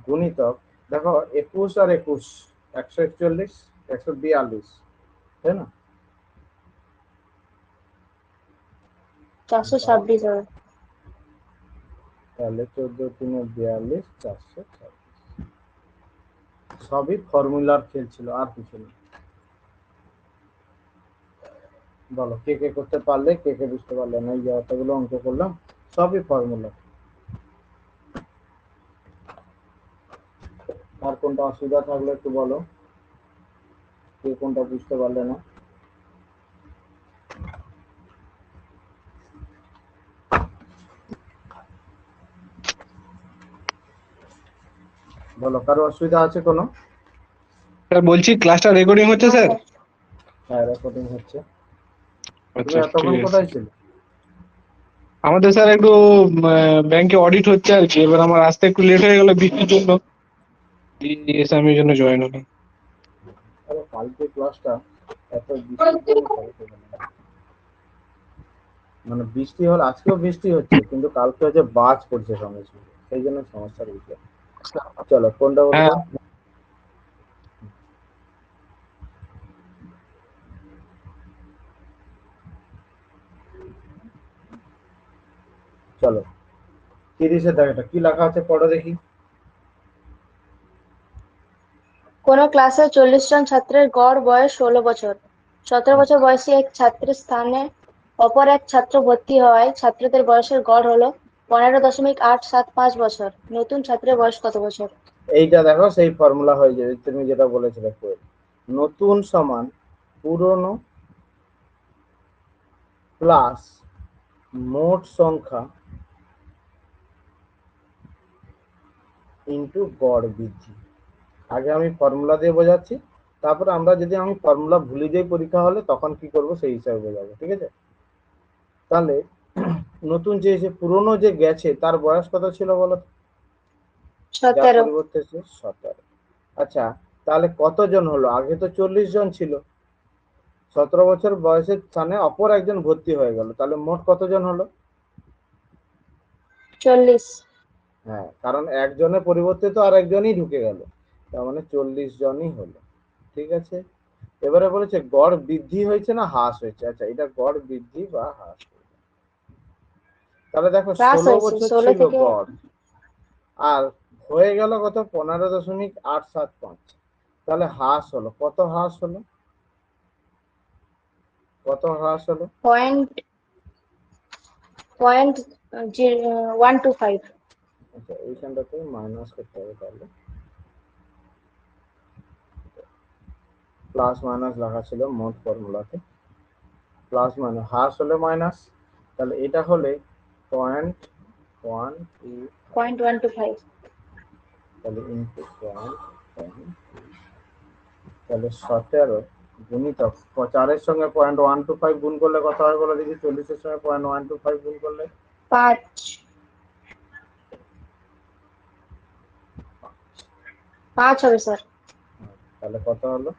গুণিতক, দেখো 21 আর 21 141 142, তাই না? 426 হবে। তাহলে 14×3 = 42, 426। সবই ফর্মুলার খেল ছিল, আর কিছু না। বলো কে কে করতে পারলে, কে কে বুঝতে পারলে না? এই যে অতগুলো অঙ্ক করলাম, সবই ফর্মুলা। আর কোনটা অসুবিধা থাকলে একটু বলো, কে কোনটা বুঝতে পারলে না? বলো, কারো অসুবিধা আছে কোনো? স্যার বলছি ক্লাসটা রেকর্ডিং হচ্ছে হ্যাঁ স্যার? স্যার। হ্যাঁ, রেকর্ডিং হচ্ছে। তুমি আচ্ছা এতক্ষণ ঠিক আছে। কোথায় ছিলে? আমাদের স্যার একটু ব্যাংকে অডিট হচ্ছে আর কি, এবার আমার আসতে একটু লেট হয়ে গেল বৃষ্টির জন্য, এসে আমি এই জন্য জয়েন হলাম। আরে কালকে ক্লাসটা এত বৃষ্টির জন্য করতে গেলাম। মানে বৃষ্টি হল, আজকেও বৃষ্টি হচ্ছে, কিন্তু কালকে হচ্ছে বাজ পড়ছে সঙ্গে সঙ্গে, সেই জন্য সমস্যার বিষয়। চলো কোনটা বলো হ্যাঁ তো? চলো 30-এর দাগেটা কি লেখা আছে পড়ো দেখি। কোন ক্লাসে 40 জন ছাত্রের গড় বয়স 16 বছর। 17 বছর বয়সী এক ছাত্রের স্থানে অপর এক ছাত্র ভর্তি হওয়ায় ছাত্রদের বয়সের গড় হলো 15.875 বছর। নতুন ছাত্রের বয়স কত বছর? এইটা দেখো সেই ফর্মুলা হয়ে যাবে, তুমি যেটা বলেছিলে। নতুন সমান পুরনো প্লাস মোট সংখ্যা ইন্টু গড় বৃদ্ধি। আগে আমি ফর্মুলা দিয়ে বোঝাচ্ছি, তারপরে আমরা যদি আমি ফর্মুলা ভুলে যাই পরীক্ষা হলে, তখন কি করব সেই হিসাবে বোঝাবো, ঠিক আছে? তাহলে নতুন যে পুরনো যে গেছে তার বয়স কত ছিল বলো তো? যার 17। পরিবর্তে 17। আচ্ছা, তাহলে কতজন হলো? আগে তো 40 জন ছিল, 17 বছর বয়সের স্থানে অপর একজন ভর্তি হয়ে গেল, তাহলে মোট কতজন হলো? 40। হ্যাঁ, কারণ একজনের পরিবর্তে তো আর একজনই ঢুকে গেল, তার মানে 40 জনই হলো। ঠিক আছে, এবারে বলেছে গড় বৃদ্ধি হয়েছে না হ্রাস হয়েছে। আচ্ছা, এটা গড় বৃদ্ধি বা হ্রাস। তাহলে দেখো হ্রাস 16 হয়েছে বছর 16 ছিল থেকে। গড়, আর হয়ে গেল কত? 15.875। তাহলে হ্রাস হলো কত? হ্রাস হলো কত? হ্রাস হলো পয়েন্ট 125। আচ্ছা, এইখানটাতে মাইনাস করতে হবে, তাহলে প্লাস মাইনাস লেখা ছিল মোট ফর্মুলাতে, প্লাস মাইনাস হ্রাস হলে মাইনাস, তাহলে এটা হলে 0.125, 0.125। তাহলে ইনটু 0.1, তাহলে 17 গুণিতক 4-এর সঙ্গে 0.125 গুণ করলে কত হয় বলো দেখি? 40-এর সঙ্গে 0.125 গুণ করলে 5। 5 হবে স্যার। তাহলে কত হলো?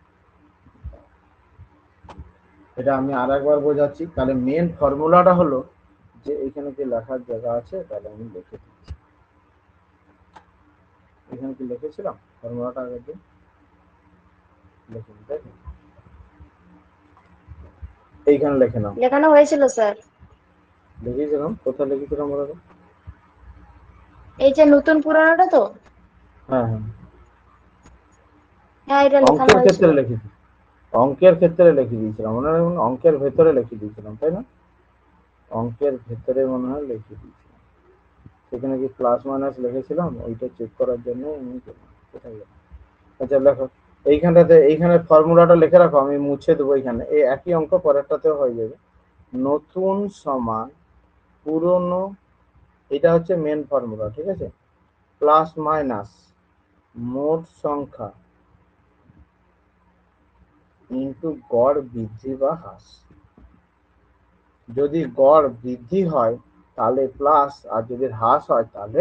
এটা আমি আর একবার বোঝাচ্ছি। তাহলে মেন ফর্মুলাটা হলো যে এখানে কি লেখার জায়গা আছে, তাহলে আমি লিখে দিচ্ছি। এখানে কি লিখেছিলাম ফর্মুলাটা? আগের দিন লিখিনি, তাই তো? এইখানে লিখে নাও। লেখানো হয়েছিল স্যার। লিখেছিলাম কোথায়? লিখেছিলাম বলো তো? এই যে নতুন পুরানোটা তো। হ্যাঁ হ্যাঁ, হ্যাঁ, এটা লেখানো অঙ্কের হয়েছিল। ক্ষেত্রে লিখেছি, অঙ্কের ক্ষেত্রে লিখে দিয়েছিলাম মনে হয়, অঙ্কের ভেতরে লিখে দিয়েছিলাম, তাই না? অঙ্কের ভেতরে মনে হয় লিখে দিয়েছিলাম। সেখানে কি প্লাস মাইনাস লিখেছিলাম, ওইটা চেক করার জন্য আমি কোথায় গেলাম? আচ্ছা দেখো, এইখানটাতে এইখানে ফর্মুলাটা লিখে রাখো, আমি মুছে দেবো। এখানে এই একই অঙ্ক পরেরটাতেও হয়ে যাবে। নতুন সমান পুরনো, এটা হচ্ছে মেন ফর্মুলা, ঠিক আছে? প্লাস মাইনাস মোট সংখ্যা ইন্টু গড় বৃদ্ধি বা হ্রাস। যদি গড় বৃদ্ধি হয় তাহলে প্লাস, আর যদি হ্রাস হয় তাহলে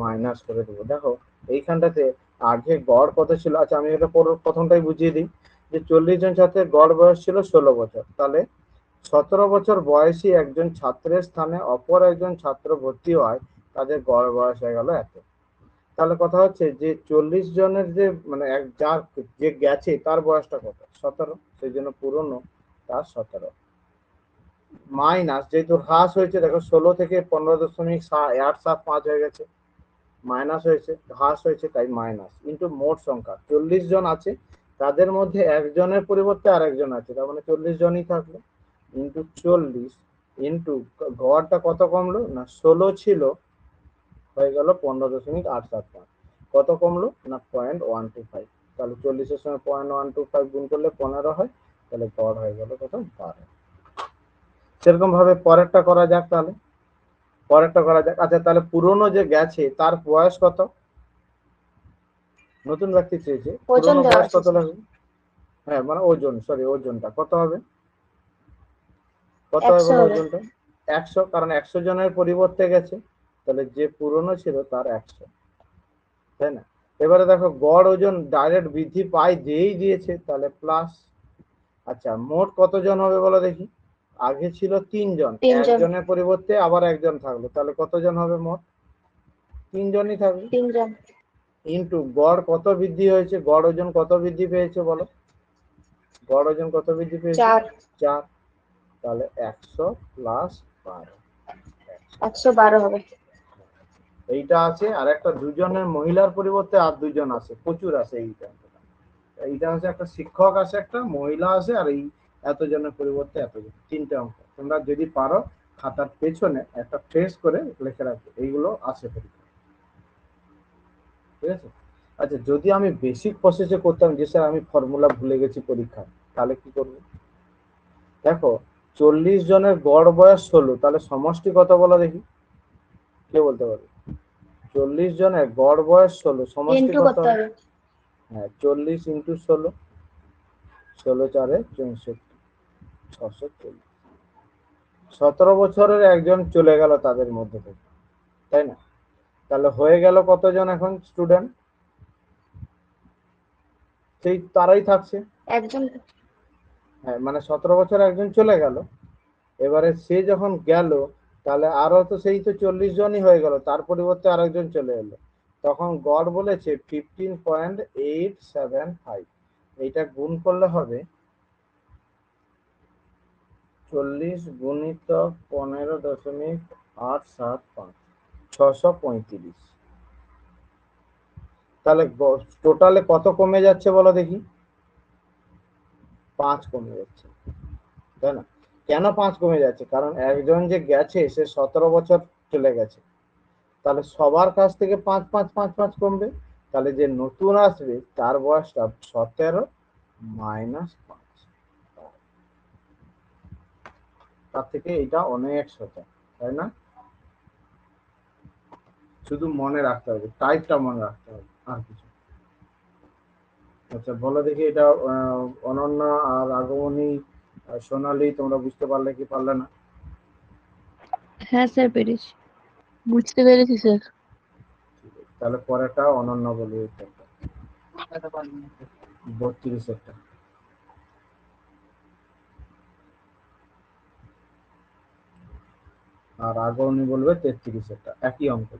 মাইনাস করে দেবো। দেখো এইখানটাতে আগে গড় কত ছিল? আচ্ছা, আমি এটা প্রথমটাই বুঝিয়ে দিই, যে 40 জন ছাত্রের গড় বয়স ছিল 16 বছর, তাহলে 17 বছর বয়সী একজন ছাত্রের স্থানে অপর একজন ছাত্র ভর্তি হয়, তাদের গড় বয়স হয়ে গেল এত। তাহলে কথা হচ্ছে যে 40 জনের যে মানে যার যে গেছে তার বয়সটা কত, 17, সেই জন্য পুরনো তার 17, মাইনাস যেহেতু হ্রাস হয়েছে, দেখো 16 থেকে 15.875 হয়ে গেছে, মাইনাস হয়েছে, হ্রাস হয়েছে, তাই মাইনাস, ইন্টু মোট সংখ্যা 40 জন আছে, তাদের মধ্যে একজনের পরিবর্তে আর একজন আছে, তার মানে 40 জনই থাকলো, ইন্টু 40, ইন্টু গড়টা কত কমলো না 16 ছিল, হয়ে গেল 15.875, কত কমলো না 0.125, তাহলে 40-এর সঙ্গে 0.125 গুণ করলে 15 হয়, তাহলে গড় হয়ে গেল কত 12। সেরকম ভাবে পরেরটা করা যাক, তাহলে পরেরটা করা যাক। আচ্ছা, তাহলে পুরনো যে গেছে তার বয়স কত, নতুন ব্যক্তি চেয়েছে, ওজন পুরনো দেওয়া বয়স আছে কত স্যার। লাগবে? হ্যাঁ মানে ওজন, সরি ওজনটা কত হবে, কত হবে 100 বলো হবে। ওজনটা? 100, কারণ 100 জনের পরিবর্তে গেছে, তাহলে যে পুরনো ছিল তার 100, তাই না? এবারে দেখো গড় ওজন ডাইরেক্ট বৃদ্ধি পায় যেই দিয়েছে, তাহলে প্লাস। আচ্ছা, মোট কতজন হবে বলো দেখি, আগে ছিল 3 জন, 3 জন। একজনের পরিবর্তে আবার একজন থাকলো, তাহলে কতজন হবে মোট? 3 জনই থাকবে, 3 জন। ইন্টু গড় কত বৃদ্ধি হয়েছে, গড় ওজন কত বৃদ্ধি পেয়েছে বলো, গড় ওজন কত বৃদ্ধি পেয়েছে? 4। 4, তাহলে 100 প্লাস 12, 112 হবে। এইটা আছে। আর একটা দুজনের মহিলার পরিবর্তে আর দুজন আছে, প্রচুর আছে। এইটা হচ্ছে একটা শিক্ষক আছে, একটা মহিলা আছে, আর এই এতজনের পরিবর্তে এতজন, 3টে অঙ্ক। তোমরা যদি পারো খাতার পেছনে একটা ট্রেস করে লিখে রাখো, এইগুলো আছে পরীক্ষা, ঠিক আছে? আচ্ছা, যদি আমি বেসিক প্রসেসে করতাম যে স্যার আমি ফর্মুলা ভুলে গেছি পরীক্ষায়, তাহলে কি করবো? দেখো 40 জনের গড় বয়স 16, তাহলে সমষ্টি কত বলো দেখি, কে বলতে পারবে? 40 জনের গড় বয়স 16, সমষ্টি ইনটু কত করতে হবে? হবে। হ্যাঁ, 40 ইন্টু 16, 16×4 = 64, 640। 17 বছরের একজন চলে গেল তাদের মধ্যে থেকে, তাই না? তাহলে হয়ে গেল কতজন এখন স্টুডেন্ট, সেই তারাই থাকছে। একজন। হ্যাঁ, মানে 17 বছর একজন চলে গেল, এবারে সে যখন গেল, তাহলে আরো তো সেই তো 40 জনই হয়ে গেল, তার পরিবর্তে আরেকজন চলে এলো, তখন গড় বলেছে 15.875, এইটা গুণ করলে হবে 40 গুণিতক 15.875, 635। তাহলে টোটালে কত কমে যাচ্ছে বলো দেখি, 5 কমে যাচ্ছে, তাই না? কেন 5 কমে যাচ্ছে? কারণ একজন যে গেছে সে 17 বছর চলে গেছে, তাহলে সবার কাছ থেকে 5 কমবে, তাহলে যে নতুন আসবে তার বয়সটা 17 মাইনাস 5, তার থেকে এটা অনেক সোজা, তাই না? শুধু মনে রাখতে হবে, টাইপটা মনে রাখতে হবে, আর কিছু। আচ্ছা বলো দেখি, এটা অনন্যা আর আগমনী আর সোনালী, তোমরা বুঝতে পারলে কি পারলে না? হ্যাঁ স্যার পেরেছি, বুঝতে পেরেছি স্যার। তাহলে পরেরটা অনন্যা বলবে, 32 আর আগমনী বলবে 33, একই অঙ্ক।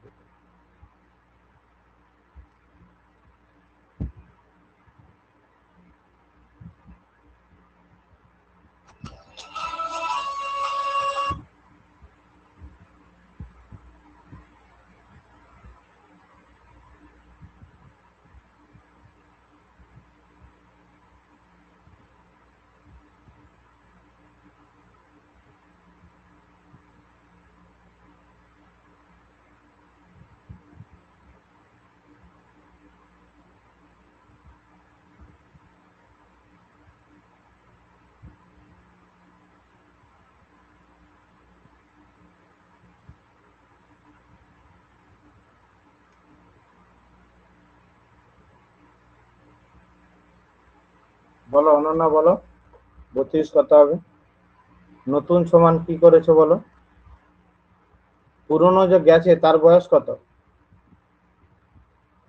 বলো অনন্যা, বলো 32 কত হবে? নতুন সমান কি করেছো বলো, পুরনো যে গেছে তার বয়স কত?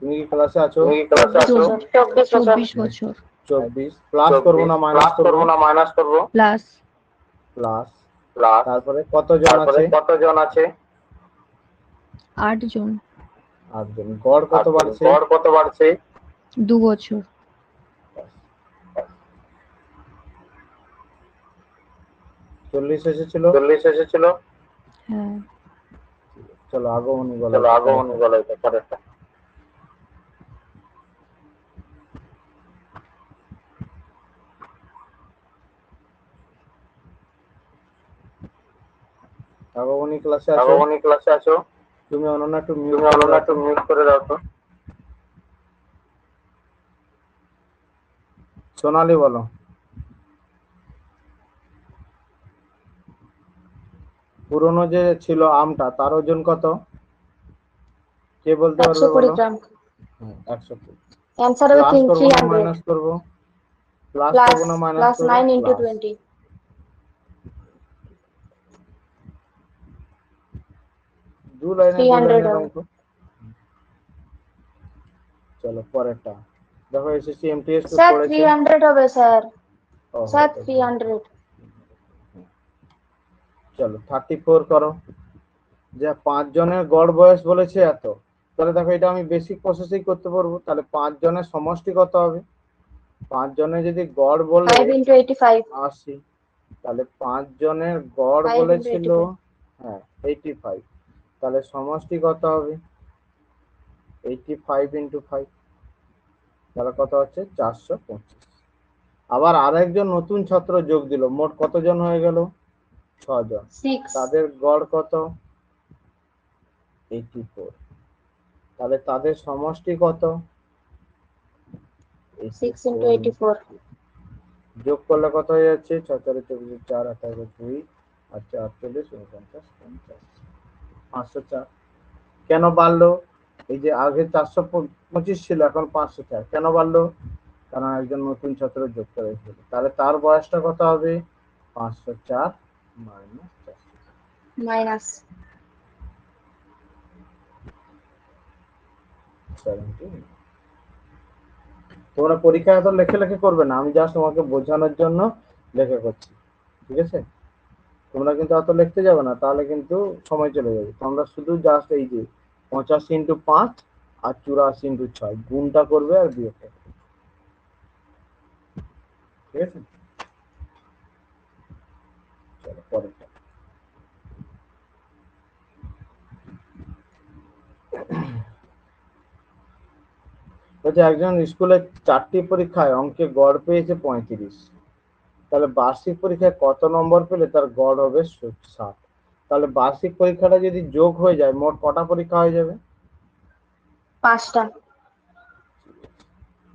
তুমি কি ক্লাসে আছো? 24 বছর। 24 প্লাস করবো না মাইনাস করবো? প্লাস। প্লাস তারপরে কতজন আছে? 8 জন। 8 জন। গড় কত বাড়ছে? 2 বছর। 40 এসেছিল। হ্যাঁ। চলো আগমনী বলো এটা পরেরটা। আগমনী ক্লাসে আছো? তুমি অনন্যা একটু মিউট করে দাও তো। সোনালি বলো। পুরনো যে ছিল আমটা তার ওজন কত? কে বলতে পারবে 120 বলো? গ্রাম। 120। অ্যান্সার হবে প্লাস করবো না 300 মাইনাস করবো? প্লাস প্লাস করবো না মাইনাস প্লাস করবো? 9 into প্লাস। 20। দু লাইনের 300 হবে। অঙ্ক। চলো পরেরটা দেখো, এসএসসি এমটিএস স্যার পড়েছে। 300 হবে স্যার। ও, স্যার 300। চলো 34 করো। যে 5 জনের গড় বয়স বলেছে এত, তাহলে দেখো এটা আমি বেসিক প্রসেসিং করতে পারবো। তাহলে 5 জনের সমষ্টি কত হবে? 5 জনের যদি গড় বলে 5 into 85। 80, তাহলে 5 জনের গড় 5 into বলেছিল 85। হ্যাঁ 85, তাহলে সমষ্টি কত হবে? 85 into 5, তাহলে কত হচ্ছে? 425। আবার আরেকজন নতুন ছাত্র যোগ দিল, মোট কতজন হয়ে গেল? 6 জন। 6। তাদের গড় কত? 84, তাহলে তাদের সমষ্টি কত? 6 into 84 84। যোগ করলে কত হয়ে যাচ্ছে? 6 4 24 4 28 2 আর 4 40 49 50 504। কেন বাড়লো? এই যে আগে 425 ছিল, এখন 504 কেন বাড়লো? কারণ একজন নতুন ছাত্র যোগ করেছিল। তাহলে তার বয়সটা কত হবে? 504 মাইনাস 404। মাইনাস 17। তোমরা পরীক্ষায় তো লেখে করবে না, আমি জাস্ট তোমাকে বোঝানোর জন্য লেখা করছি, ঠিক আছে? তোমরা কিন্তু অত লিখতে যাবে না, তাহলে কিন্তু সময় চলে যাবে। তোমরা শুধু জাস্ট এই যে 85 into 5 আর 84 into 6 গুণটা করবে আর বিয়োগটা করবে, ঠিক আছে? চলো পরেরটা। বলছে একজন স্কুলে 4টি পরীক্ষায় অঙ্কে গড় পেয়েছে 35, তাহলে বার্ষিক পরীক্ষায় কত নম্বর পেলে তার গড় হবে 60? তাহলে বার্ষিক পরীক্ষাটা যদি যোগ হয়ে যায়, মোট কটা পরীক্ষা হয়ে যাবে? 5টা।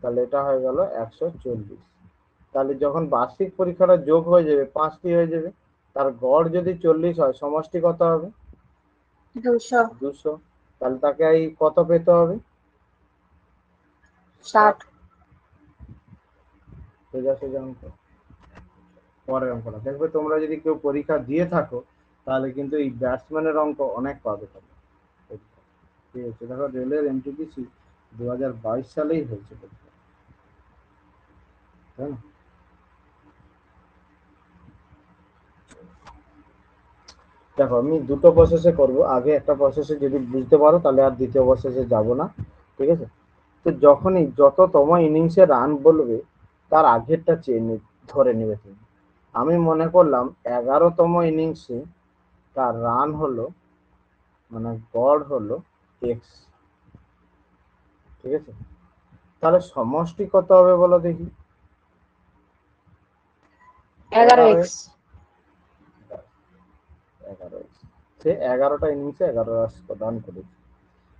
তাহলে এটা হয়ে গেল 140। তাহলে যখন বার্ষিক পরীক্ষাটা যোগ হয়ে যাবে 5টি হয়ে যাবে, তার গড় যদি 40 হয়, সমষ্টি কত হবে? 200। 200। তাহলে তাকে এই কত পেতে হবে? 60। সোজা সোজা অঙ্ক। পরের অঙ্কটা দেখবে, তোমরা যদি কেউ পরীক্ষা দিয়ে থাকো তাহলে কিন্তু এই ব্যাটসম্যানের অঙ্ক অনেক পাবে তোমরা। ঠিক আছে, দেখো রেলের এমটিপিসি 2022 সালেই হয়েছে পরীক্ষা, তাই না? দেখো আমি দুটো প্রসেসে করব, আগে একটা প্রসেসে যদি বুঝতে পারো তাহলে আর দ্বিতীয় প্রসেসে যাব না, ঠিক আছে? তো যখনই যততম ইনিংসে রান বলবে তার আগেরটা চেয়ে ধরে নেবে তুমি। আমি মনে করলাম 11তম ইনিংসে তার রান হলো, মানে গড় হলো এক্স, ঠিক আছে? তাহলে সমষ্টি কত হবে বলো দেখি? 11x। 11x। সে 11টা ইনিংসে 11 রান করেছে।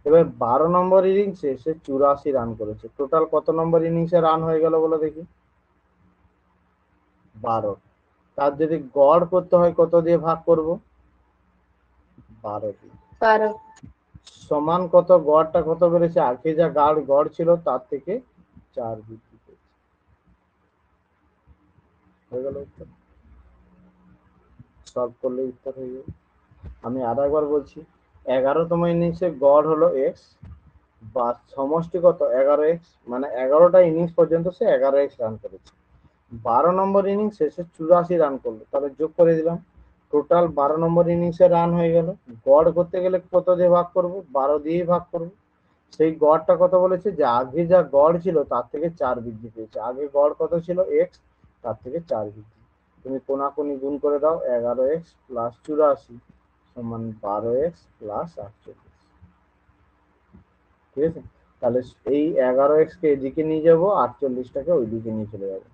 এবার 12 নম্বর ইনিংসে সে 84 রান করেছে। টোটাল কত নম্বর ইনিংসে রান হয়ে গেল বলো দেখি? 12। তার যদি গড় করতে হয় কত দিয়ে ভাগ করব? 12 দিয়ে। 12। সমান কত? গড়টা কত বেড়েছে? আগে যা গড় ছিল তার থেকে 4 বৃদ্ধি পেয়েছে। হয়ে গেল উত্তর। সলভ করলে উত্তর হয়ে যাবে। আমি আর একবার বলছি, 11তম ইনিংসে গড় হলো এক্স, বা সমষ্টি কত? 11x, মানে 11টা ইনিংস পর্যন্ত সে 11x রান করেছে। 12 নম্বর ইনিংসে সে 84 রান করলো, তাহলে যোগ করে দিলাম, টোটাল 12 নম্বর ইনিংসে রান হয়ে গেল। গড় করতে গেলে কত দিয়ে ভাগ করব? 12 দিয়েই ভাগ করব। সেই গড়টা কত বলেছে? যে আগে যা গড় ছিল তার থেকে 4 বৃদ্ধি পেয়েছে। আগে গড় কত ছিল? এক্স, তার থেকে 4 বৃদ্ধি। তুমি কোনাকুনি গুণ করে দাও, 11x প্লাস 84 সমান 12x প্লাস 48। ঠিক আছে, তাহলে এই 11x কে এদিকে নিয়ে যাবো, 48টাকে ওইদিকে নিয়ে চলে যাবো।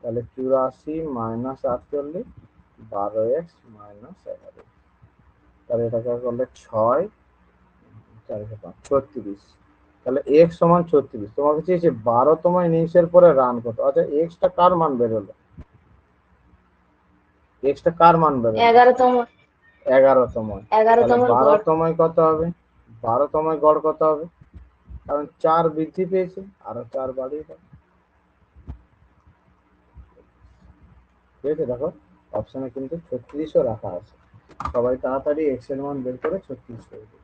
তাহলে 84 মাইনাস 48, 12x মাইনাস 11। তাহলে এটাকে করলে 6, 4 5, 36। তাহলে এক্স সমান 36। তোমাকে চেয়েছে 12তম ইনিংসের পরে রান কত। আচ্ছা, এক্সটা কার মান বেরোলো? এক্সটা কার মান বেরোলো? 11তম 11তম। তাহলে 11তম গড় 12তময় কত হবে? 12তময় গড় কত হবে? কারণ 4 বৃদ্ধি পেয়েছে, আরো 4 বাড়িয়ে দাও। ঠিক আছে, দেখো অপশনে কিন্তু 36ও রাখা আছে। সবাই তাড়াতাড়ি এক্স এর মান বের করে 36 করে দিই।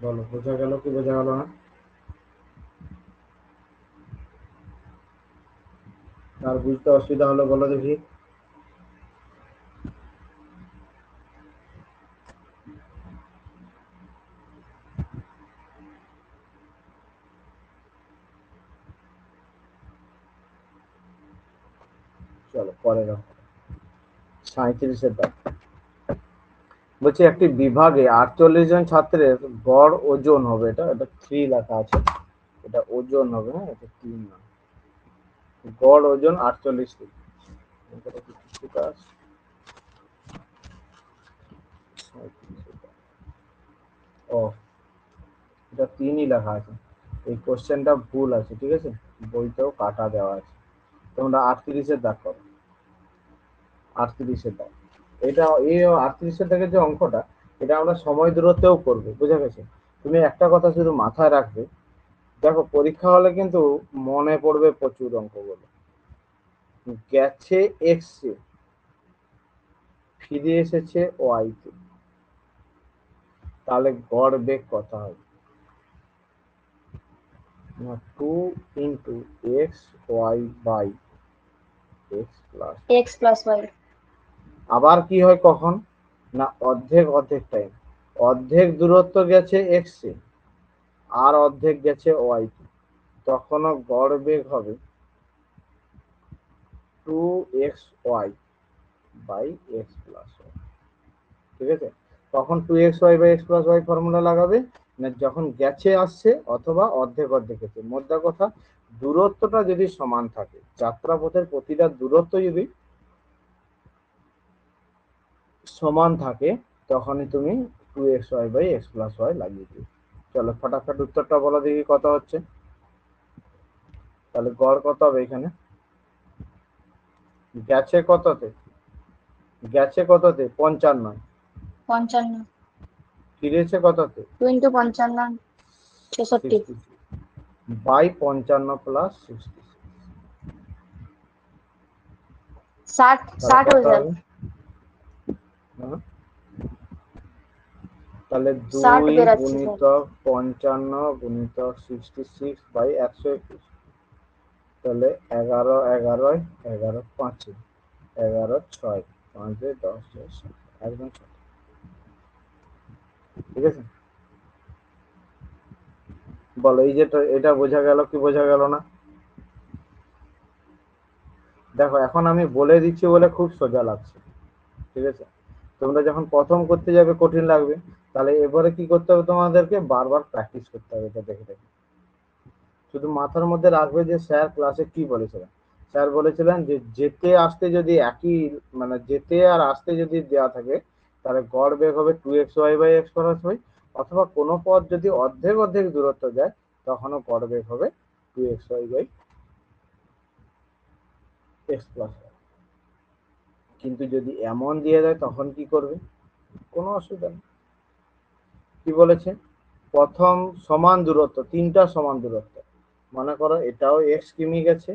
বলো, বোঝা গেল কি বোঝা গেল না? আর বুঝতে অসুবিধা হলো বলো দেখি। চলো পরে দাও। 37-এর দাও। বলছি একটি বিভাগে 48 জন ছাত্রের গড় ওজন হবে, এটা এটা 3 লেখা আছে, এটা ওজন হবে, হ্যাঁ এটা 3 না। গড় ওজন 48 কেজি। এটা কি কিছুটা আছে? ও, এটা 3ই লেখা আছে। এই কোশ্চেনটা ভুল আছে, ঠিক আছে, বইতেও কাটা দেওয়া আছে। তোমরা 38-এর দাগ করো, 38-এর দাগ। এটা এই 38-এর দাগের যে অঙ্কটা, এটা আমরা সময় দূরত্বেও করবো, বুঝা গেছে? তুমি একটা কথা শুধু মাথায় রাখবে, দেখো পরীক্ষা হলে কিন্তু মনে পড়বে প্রচুর অঙ্কগুলো। গেছে এক্স এ, ফিরে এসেছে ওয়াই তে, তাহলে গড় বেগ কত হবে? না 2 into x y by x plus. x plus y। আবার কি হয় কখন? না অর্ধেক অর্ধেক টাইম, অর্ধেক দূরত্ব গেছে এক্স এ আর অর্ধেক গেছে ওয়াই তে, তখনও গড় বেগ হবে 2xy by x plus Y. ঠিক আছে, তখন 2xy by x plus y formula লাগাবে না যখন গেছে আসছে অথবা অর্ধেক অর্ধেক গেছে। মোদ্দা কথা, দূরত্বটা যদি সমান থাকে, যাত্রাপথের প্রতিটা দূরত্ব যদি সমান থাকে, তখনই তুমি 2xy by x plus Y লাগিয়ে দিবে। চলো ফটাফট উত্তরটা বলো দেখি কত হচ্ছে। তাহলে গড় কত হবে এখানে? গেছে কততে? গেছে কততে? 55। 55। ফিরেছে কততে? 2 ইন্টু 55 66। 66 by 55 plus 66। 60 তাহলে 60 কত হয়ে যাবে। হবে? হ্যাঁ, তাহলে 60 2 বেরাচ্ছে স্যার। গুণিতক 55 গুণিতক 66 বাই 121। তাহলে 11 11 11 5 11 6 5 10 10 একদম সঠিক। ঠিক আছে, বলো এই যেটা, এটা বোঝা গেল কি বোঝা গেল না? দেখো এখন আমি বলে দিচ্ছি বলে খুব সোজা লাগছে, ঠিক আছে, তোমরা যখন প্রথম করতে যাবে কঠিন লাগবে। তাহলে এবারে কি করতে হবে? তোমাদেরকে বারবার প্র্যাকটিস করতে হবে এটা দেখে দেখে। শুধু মাথার মধ্যে রাখবে যে স্যার ক্লাসে কি বলেছিলেন। স্যার বলেছিলেন যে যেতে আসতে যদি একই, মানে যেতে আর আসতে যদি দেওয়া থাকে, তাহলে গড় বেগ হবে 2xy by x plus Y, অথবা কোনো পথ যদি অর্ধেক অর্ধেক দূরত্ব যায়, তখনও গড় বেগ হবে 2xy by x plus Y. কিন্তু যদি এমন দিয়ে দেয় তখন কি করবে? কোনো অসুবিধা নেই। কি বলেছে? প্রথম সমান দূরত্ব, তিনটা সমান দূরত্ব, মনে করো এটাও এক্স কিমি গেছে,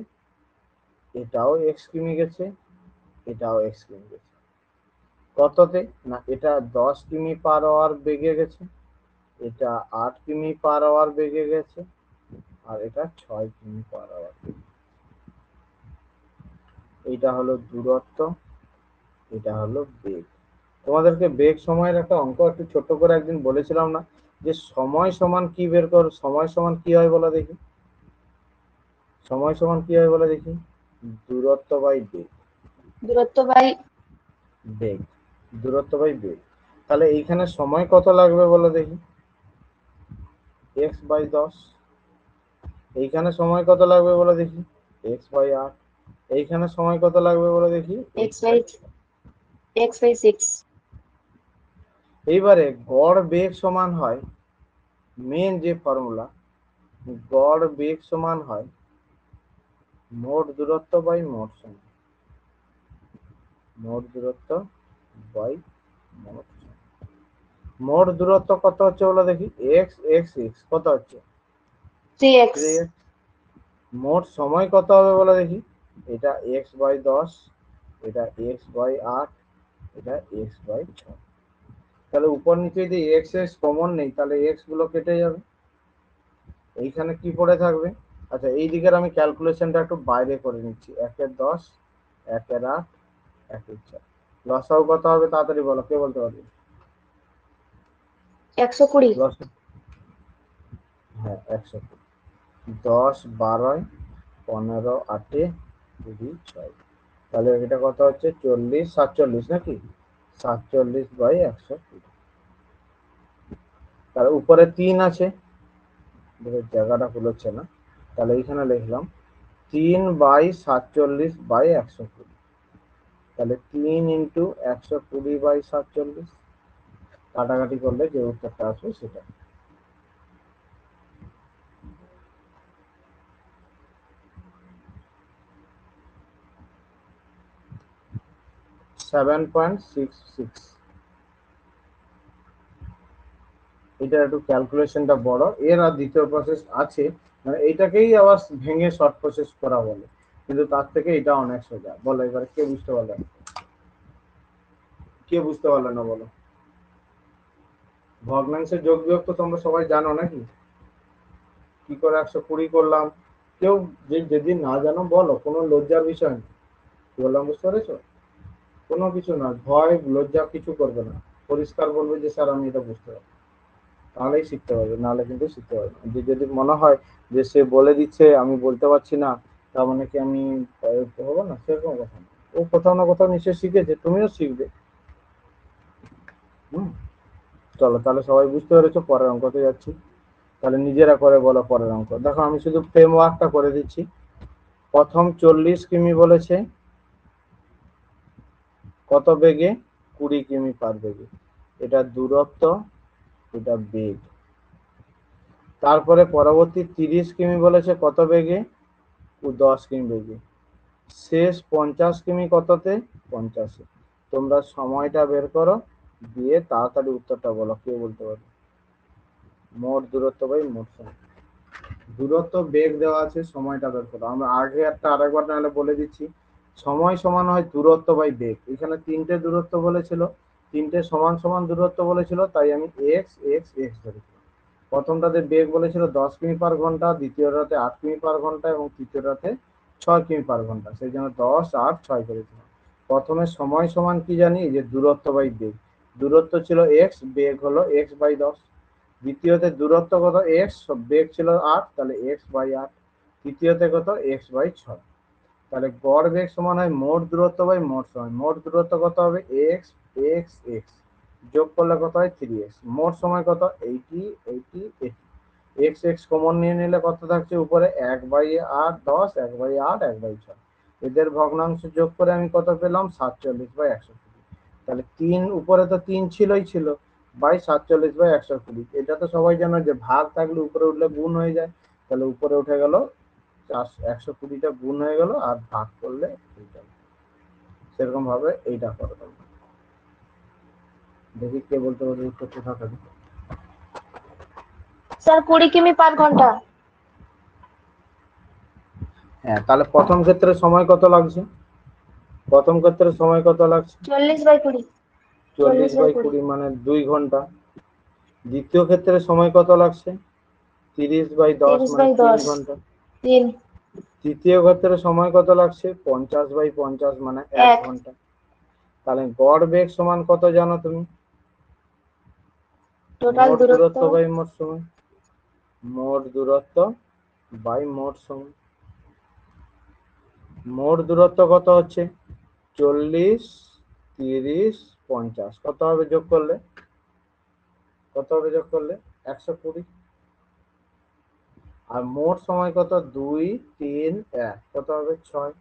এটাও এক্স কিমি গেছে, এটাও এক্স কিমি গেছে। কততে? না এটা 10 কিমি পার আওয়ার বেগে গেছে, এটা 8 কিমি পার আওয়ার বেগে গেছে, আর এটা 6 কিমি পার আওয়ার। এইটা হলো দূরত্ব, এটা হলো বেগ। তোমাদেরকে বেগ সময়ের একটা অঙ্ক একটু ছোট্ট করে একদিন বলেছিলাম না, যে সময় সমান কি বের কর, সময় সমান কি হয় বলো দেখি, সময় সমান কি হয় বলো দেখি, দূরত্ব বাই বেগ। দূরত্ব বাই বেগ, দূরত্ব বাই বেগ। তাহলে এইখানে সময় কত লাগবে বলো দেখি, এক্স বাই 10। এইখানে সময় কত লাগবে বলো দেখি, এক্স বাই 8। এইখানে সময় কত লাগবে বলো দেখি, এক্স বাই 6। এইবারে গড় বেগ সমান হয়, মেন যে ফর্মুলা, গড় বেগ সমান হয় মোট দূরত্ব বাই মোট সময়, মোট দূরত্ব বাই মোট সময়। মোট দূরত্ব কত হচ্ছে বলো দেখি, এক্স এক্স এক্স কত হচ্ছে, 3x। 3x। মোট সময় কত হবে বলো দেখি, এটা এক্স বাই 10, এটা এক্স বাই 8, এটা এক্স বাই 6। তাহলে উপর নিচে যদি এক্স এক্স কমন নেই, তাহলে এক্স গুলো কেটে যাবে, এইখানে কি পড়ে থাকবে। আচ্ছা, এই দিকের আমি ক্যালকুলেশনটা একটু বাইরে করে নিচ্ছি, 1-এর 10, 1-এর 8, 1-এর 4। লসাও কত হবে তাড়াতাড়ি বলো, কে বলতে পারবে? 120। লসা, হ্যাঁ 120। 10 12 15 8 2 6, তাহলে এটা কত হচ্ছে 40 47 নাকি, 47 বাই 120। তার উপরে 3 আছে, জায়গাটা খুলছে না, তাহলে এইখানে লিখলাম 3 বাই 47 বাই 120। তাহলে 3 ইন্টু 120 বাই 47, কাটাকাটি করলে যে উত্তরটা আসবে সেটা। Seven point six six. এটা একটু ক্যালকুলেশনটা বড়, এর আর দ্বিতীয় প্রসেস আছে, মানে এইটাকেই আবার ভেঙে শর্ট প্রসেস করা বলে, কিন্তু তার থেকে এটা অনেক সোজা। বলো এবারে কে বুঝতে পারলে না, কে বুঝতে পারলে না বলো। ভগ্নাংশের যোগ বিয়োগ তো তোমরা সবাই জানো নাকি, কি করে 120 করলাম। কেউ যেদিন না জানো বলো, কোনো লজ্জার বিষয় নেই। কি বললাম বুঝতে পেরেছো? কোনো কিছু না, ভয় লজ্জা কিছু করবে না, পরিষ্কার বলবে যে স্যার আমি এটা বুঝতে পারবো, তাহলেই শিখতে পারবে, নাহলে কিন্তু শিখতে পারবে না। যে যদি মনে হয় যে সে বলে দিচ্ছে আমি বলতে পারছি না, তার মানে কি আমি হবো না, সেরকম কথা না। ও কোথাও না কোথাও নিশ্চয়ই শিখেছে, তুমিও শিখবে। হুম, চলো তাহলে সবাই বুঝতে পেরেছো, পরের অঙ্কতে যাচ্ছি। তাহলে নিজেরা করে বলো পরের অঙ্ক। দেখো আমি শুধু ফ্রেমওয়ার্কটা করে দিচ্ছি। প্রথম 40 কিমি বলেছে, কত বেগে, 20 কিমি পার বেগে। এটা দূরত্ব, এটা বেগ। তারপরে পরবর্তী 30 কিমি বলেছে কত বেগে, 10 কিমি বেগে। শেষ 50 কিমি কততে, 50-এ। তোমরা সময়টা বের করো, দিয়ে তাড়াতাড়ি উত্তরটা বলো, কে বলতে পারবে। মোট দূরত্ব বাই মোট সময়। দূরত্ব বেগ দেওয়া আছে, সময়টা বের করো। আমরা আগে আরেকবার নাহলে বলে দিচ্ছি, সময় সমান হয় দূরত্ব বাই বেগ। এখানে তিনটে দূরত্ব বলেছিল, তিনটে সমান সমান দূরত্ব বলেছিল, তাই আমি এক্স এক্স এক্স ধরেছিলাম। প্রথমটাতে বেগ বলেছিল 10 কিমি পার ঘন্টা, দ্বিতীয়টাতে 8 কিমি পার ঘন্টা এবং তৃতীয়টাতে 6 কিমি পার ঘন্টা, সেই জন্য 10 8 6 করেছিলাম। প্রথমে সময় সমান কি জানি, যে দূরত্ব বাই বেগ। দূরত্ব ছিল এক্স, বেগ হলো এক্স বাই 10। দ্বিতীয়তে দূরত্ব কত এক্স, বেগ ছিল 8, তাহলে এক্স বাই 8। তৃতীয়তে কত, এক্স বাই 6। তাহলে গড় বেগ সমান হয় মোট দূরত্ব বাই মোট সময়। মোট দূরত্ব কত হবে, এক্স এক্স এক্স, যোগ করলে কত হয় 3x। মোট সময় কত, 80 80 80। এক্স এক্স কমন নিয়ে নিলে কত থাকছে উপরে, 1/8 10, 1/8 1/6। এদের ভগ্নাংশ যোগ করে আমি কত পেলাম, 47/120। তাহলে 3 উপরে তো 3 ছিল বাই 47/120। এটা তো সবাই জানো যে ভাগ থাকলে উপরে উঠলে গুণ হয়ে যায়, তাহলে উপরে উঠে গেল 120টা গুণ হয়ে গেল, আর ভাগ করলে সেরকম ভাবে এইটা করে দেবো। দেখি কে বলতে পারবে উত্তরটা থাকে। স্যার 20 কিমি পার ঘন্টা। হ্যাঁ, তাহলে প্রথম ক্ষেত্রে সময় কত লাগছে, প্রথম ক্ষেত্রে সময় কত লাগছে, 40/20। 40/20 মানে 2 ঘন্টা। দ্বিতীয় ক্ষেত্রে সময় কত লাগছে, 30/10 30 মানে বাই 3 10 ঘন্টা। 3 তৃতীয় ক্ষেত্রে সময় কত লাগছে? 50/50 মানে 1 1 ঘন্টা। তাহলে গড় বেগ সমান কত জানো তুমি? টোটাল মোট দূরত্ব দূরত্ব বাই মোট সময়। মোট দূরত্ব বাই মোট সময়। মোট দূরত্ব কত হচ্ছে? 40, 30, 50। কত হবে যোগ করলে? 120। আর মোট সময় কত? 2, 3, 1। কত হবে? 6।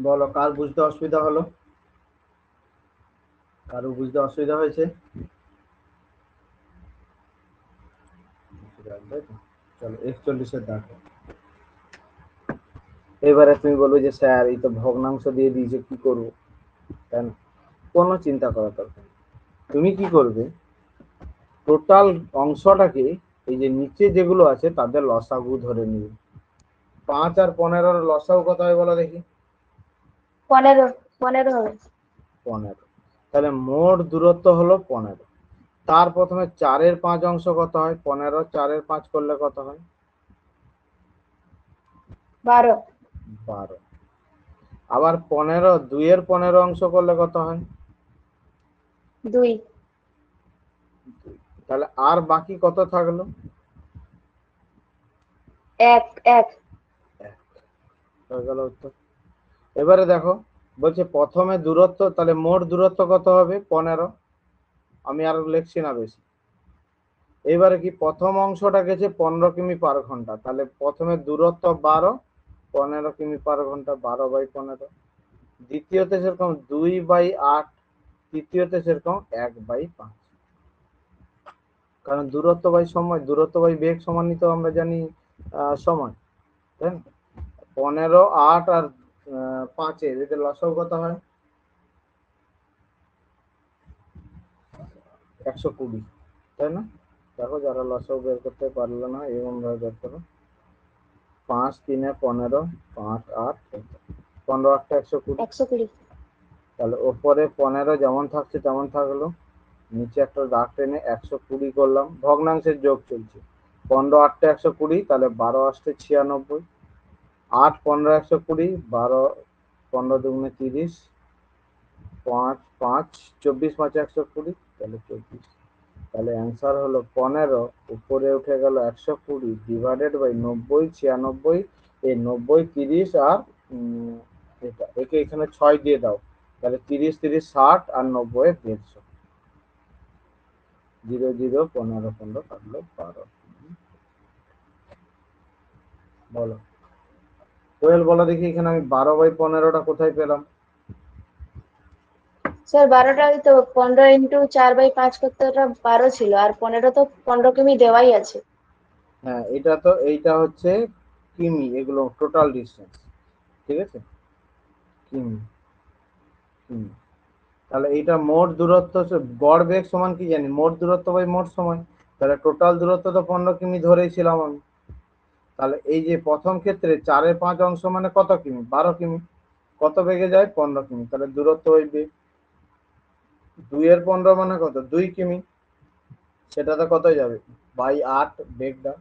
বলো, কার বুঝতে অসুবিধা হলো? কারো বুঝতে অসুবিধা হয়েছে? চলো 41 দেখো। এবারে তুমি বলবে যে স্যার এই তো ভগ্নাংশ দিয়ে দিয়েছে, কি করবো? তাই না? কোনো চিন্তা করার দরকার নেই। তুমি কি করবে? টোটাল অংশটাকে এই যে নিচে যেগুলো আছে তাদের লসাগু ধরে নিবে। 5 আর 15 লসাগু কত হয় বলো দেখি? 15 15 হবে। 15। তাহলে মোট দূরত্ব হলো 15। তার প্রথমে 4-এর 5 অংশ কত হয়? 15 4-এর 5 করলে কত হয়? 12 12। আবার 15 2-এর 15 অংশ করলে কত হয়? 2 তাহলে আর বাকি কত থাকলো? 1 1 এক। হয়ে গেল উত্তর। এবারে দেখো, বলছে প্রথমে দূরত্ব, তাহলে মোট দূরত্ব কত হবে? 15। আমি আর লিখছি না বেশি। এবারে কি প্রথম অংশটা গেছে 15 কিমি পার ঘন্টা, তাহলে প্রথমে দূরত্ব 12, 15 কিমি পার ঘন্টা, 12/15। দ্বিতীয়তে সেরকম 2/8, তৃতীয়তে সেরকম 1/5। কারণ দূরত্ব বাই সময়, দূরত্ব বাই বেগ সমানই তো আমরা জানি সময়, তাই না? 15, 8 আর 5-এর এদের লসাগু কত হয়? 120, তাই না? দেখো, যারা লসাগু বের করতে পারলো না এরকম ভাবে বের করো। 5 3 15, 5 8, 15 8 120। 120 তাহলে ওপরে 15 যেমন থাকছে তেমন থাকলো, নিচে একটা দাগ টেনে 120 করলাম, ভগ্নাংশের যোগ চলছে। 15 8 120, তাহলে 12 8 96, 8 15 120, 12 15 দুগুণে 30, 5 5 24 5 120, তাহলে 24। তাহলে অ্যান্সার হলো 15, উপরে উঠে গেল 120 ডিভাইডেড বাই 90 96। এই 90 30 আর এটা একে এখানে 6 দিয়ে দাও, তাহলে 30 30 60 আর 90 150। 0 0 15 15 কাটলো 12। বলো কোয়েল, বলো দেখি এখানে আমি 12/15টা কোথায় পেলাম? স্যার 12টা ওই তো 15 ইন্টু 4/5 করতে ওটা 12 ছিল, আর 15 তো 15 কিমি দেওয়াই আছে। হ্যাঁ, এটা তো এইটা হচ্ছে কিমি, এগুলো টোটাল ডিস্টেন্স, ঠিক আছে? কিমি কিমি। তাহলে এইটা মোট দূরত্ব, গড় বেগ সমান কি জানি? মোট দূরত্ব বাই মোট সময়। তাহলে টোটাল দূরত্ব তো 15 কিমি ধরেছিলাম আমি। তাহলে এই যে প্রথম ক্ষেত্রে 4-এর 5 অংশ মানে কত কিমি? 12 কিমি। কত বেগে যায়? 15 কিমি। তাহলে দূরত্ব ওই বেগ। 2-এর 15 মানে কত? 2 কিমি। সেটাতে কত যাবে? বাই 8 বেগটা।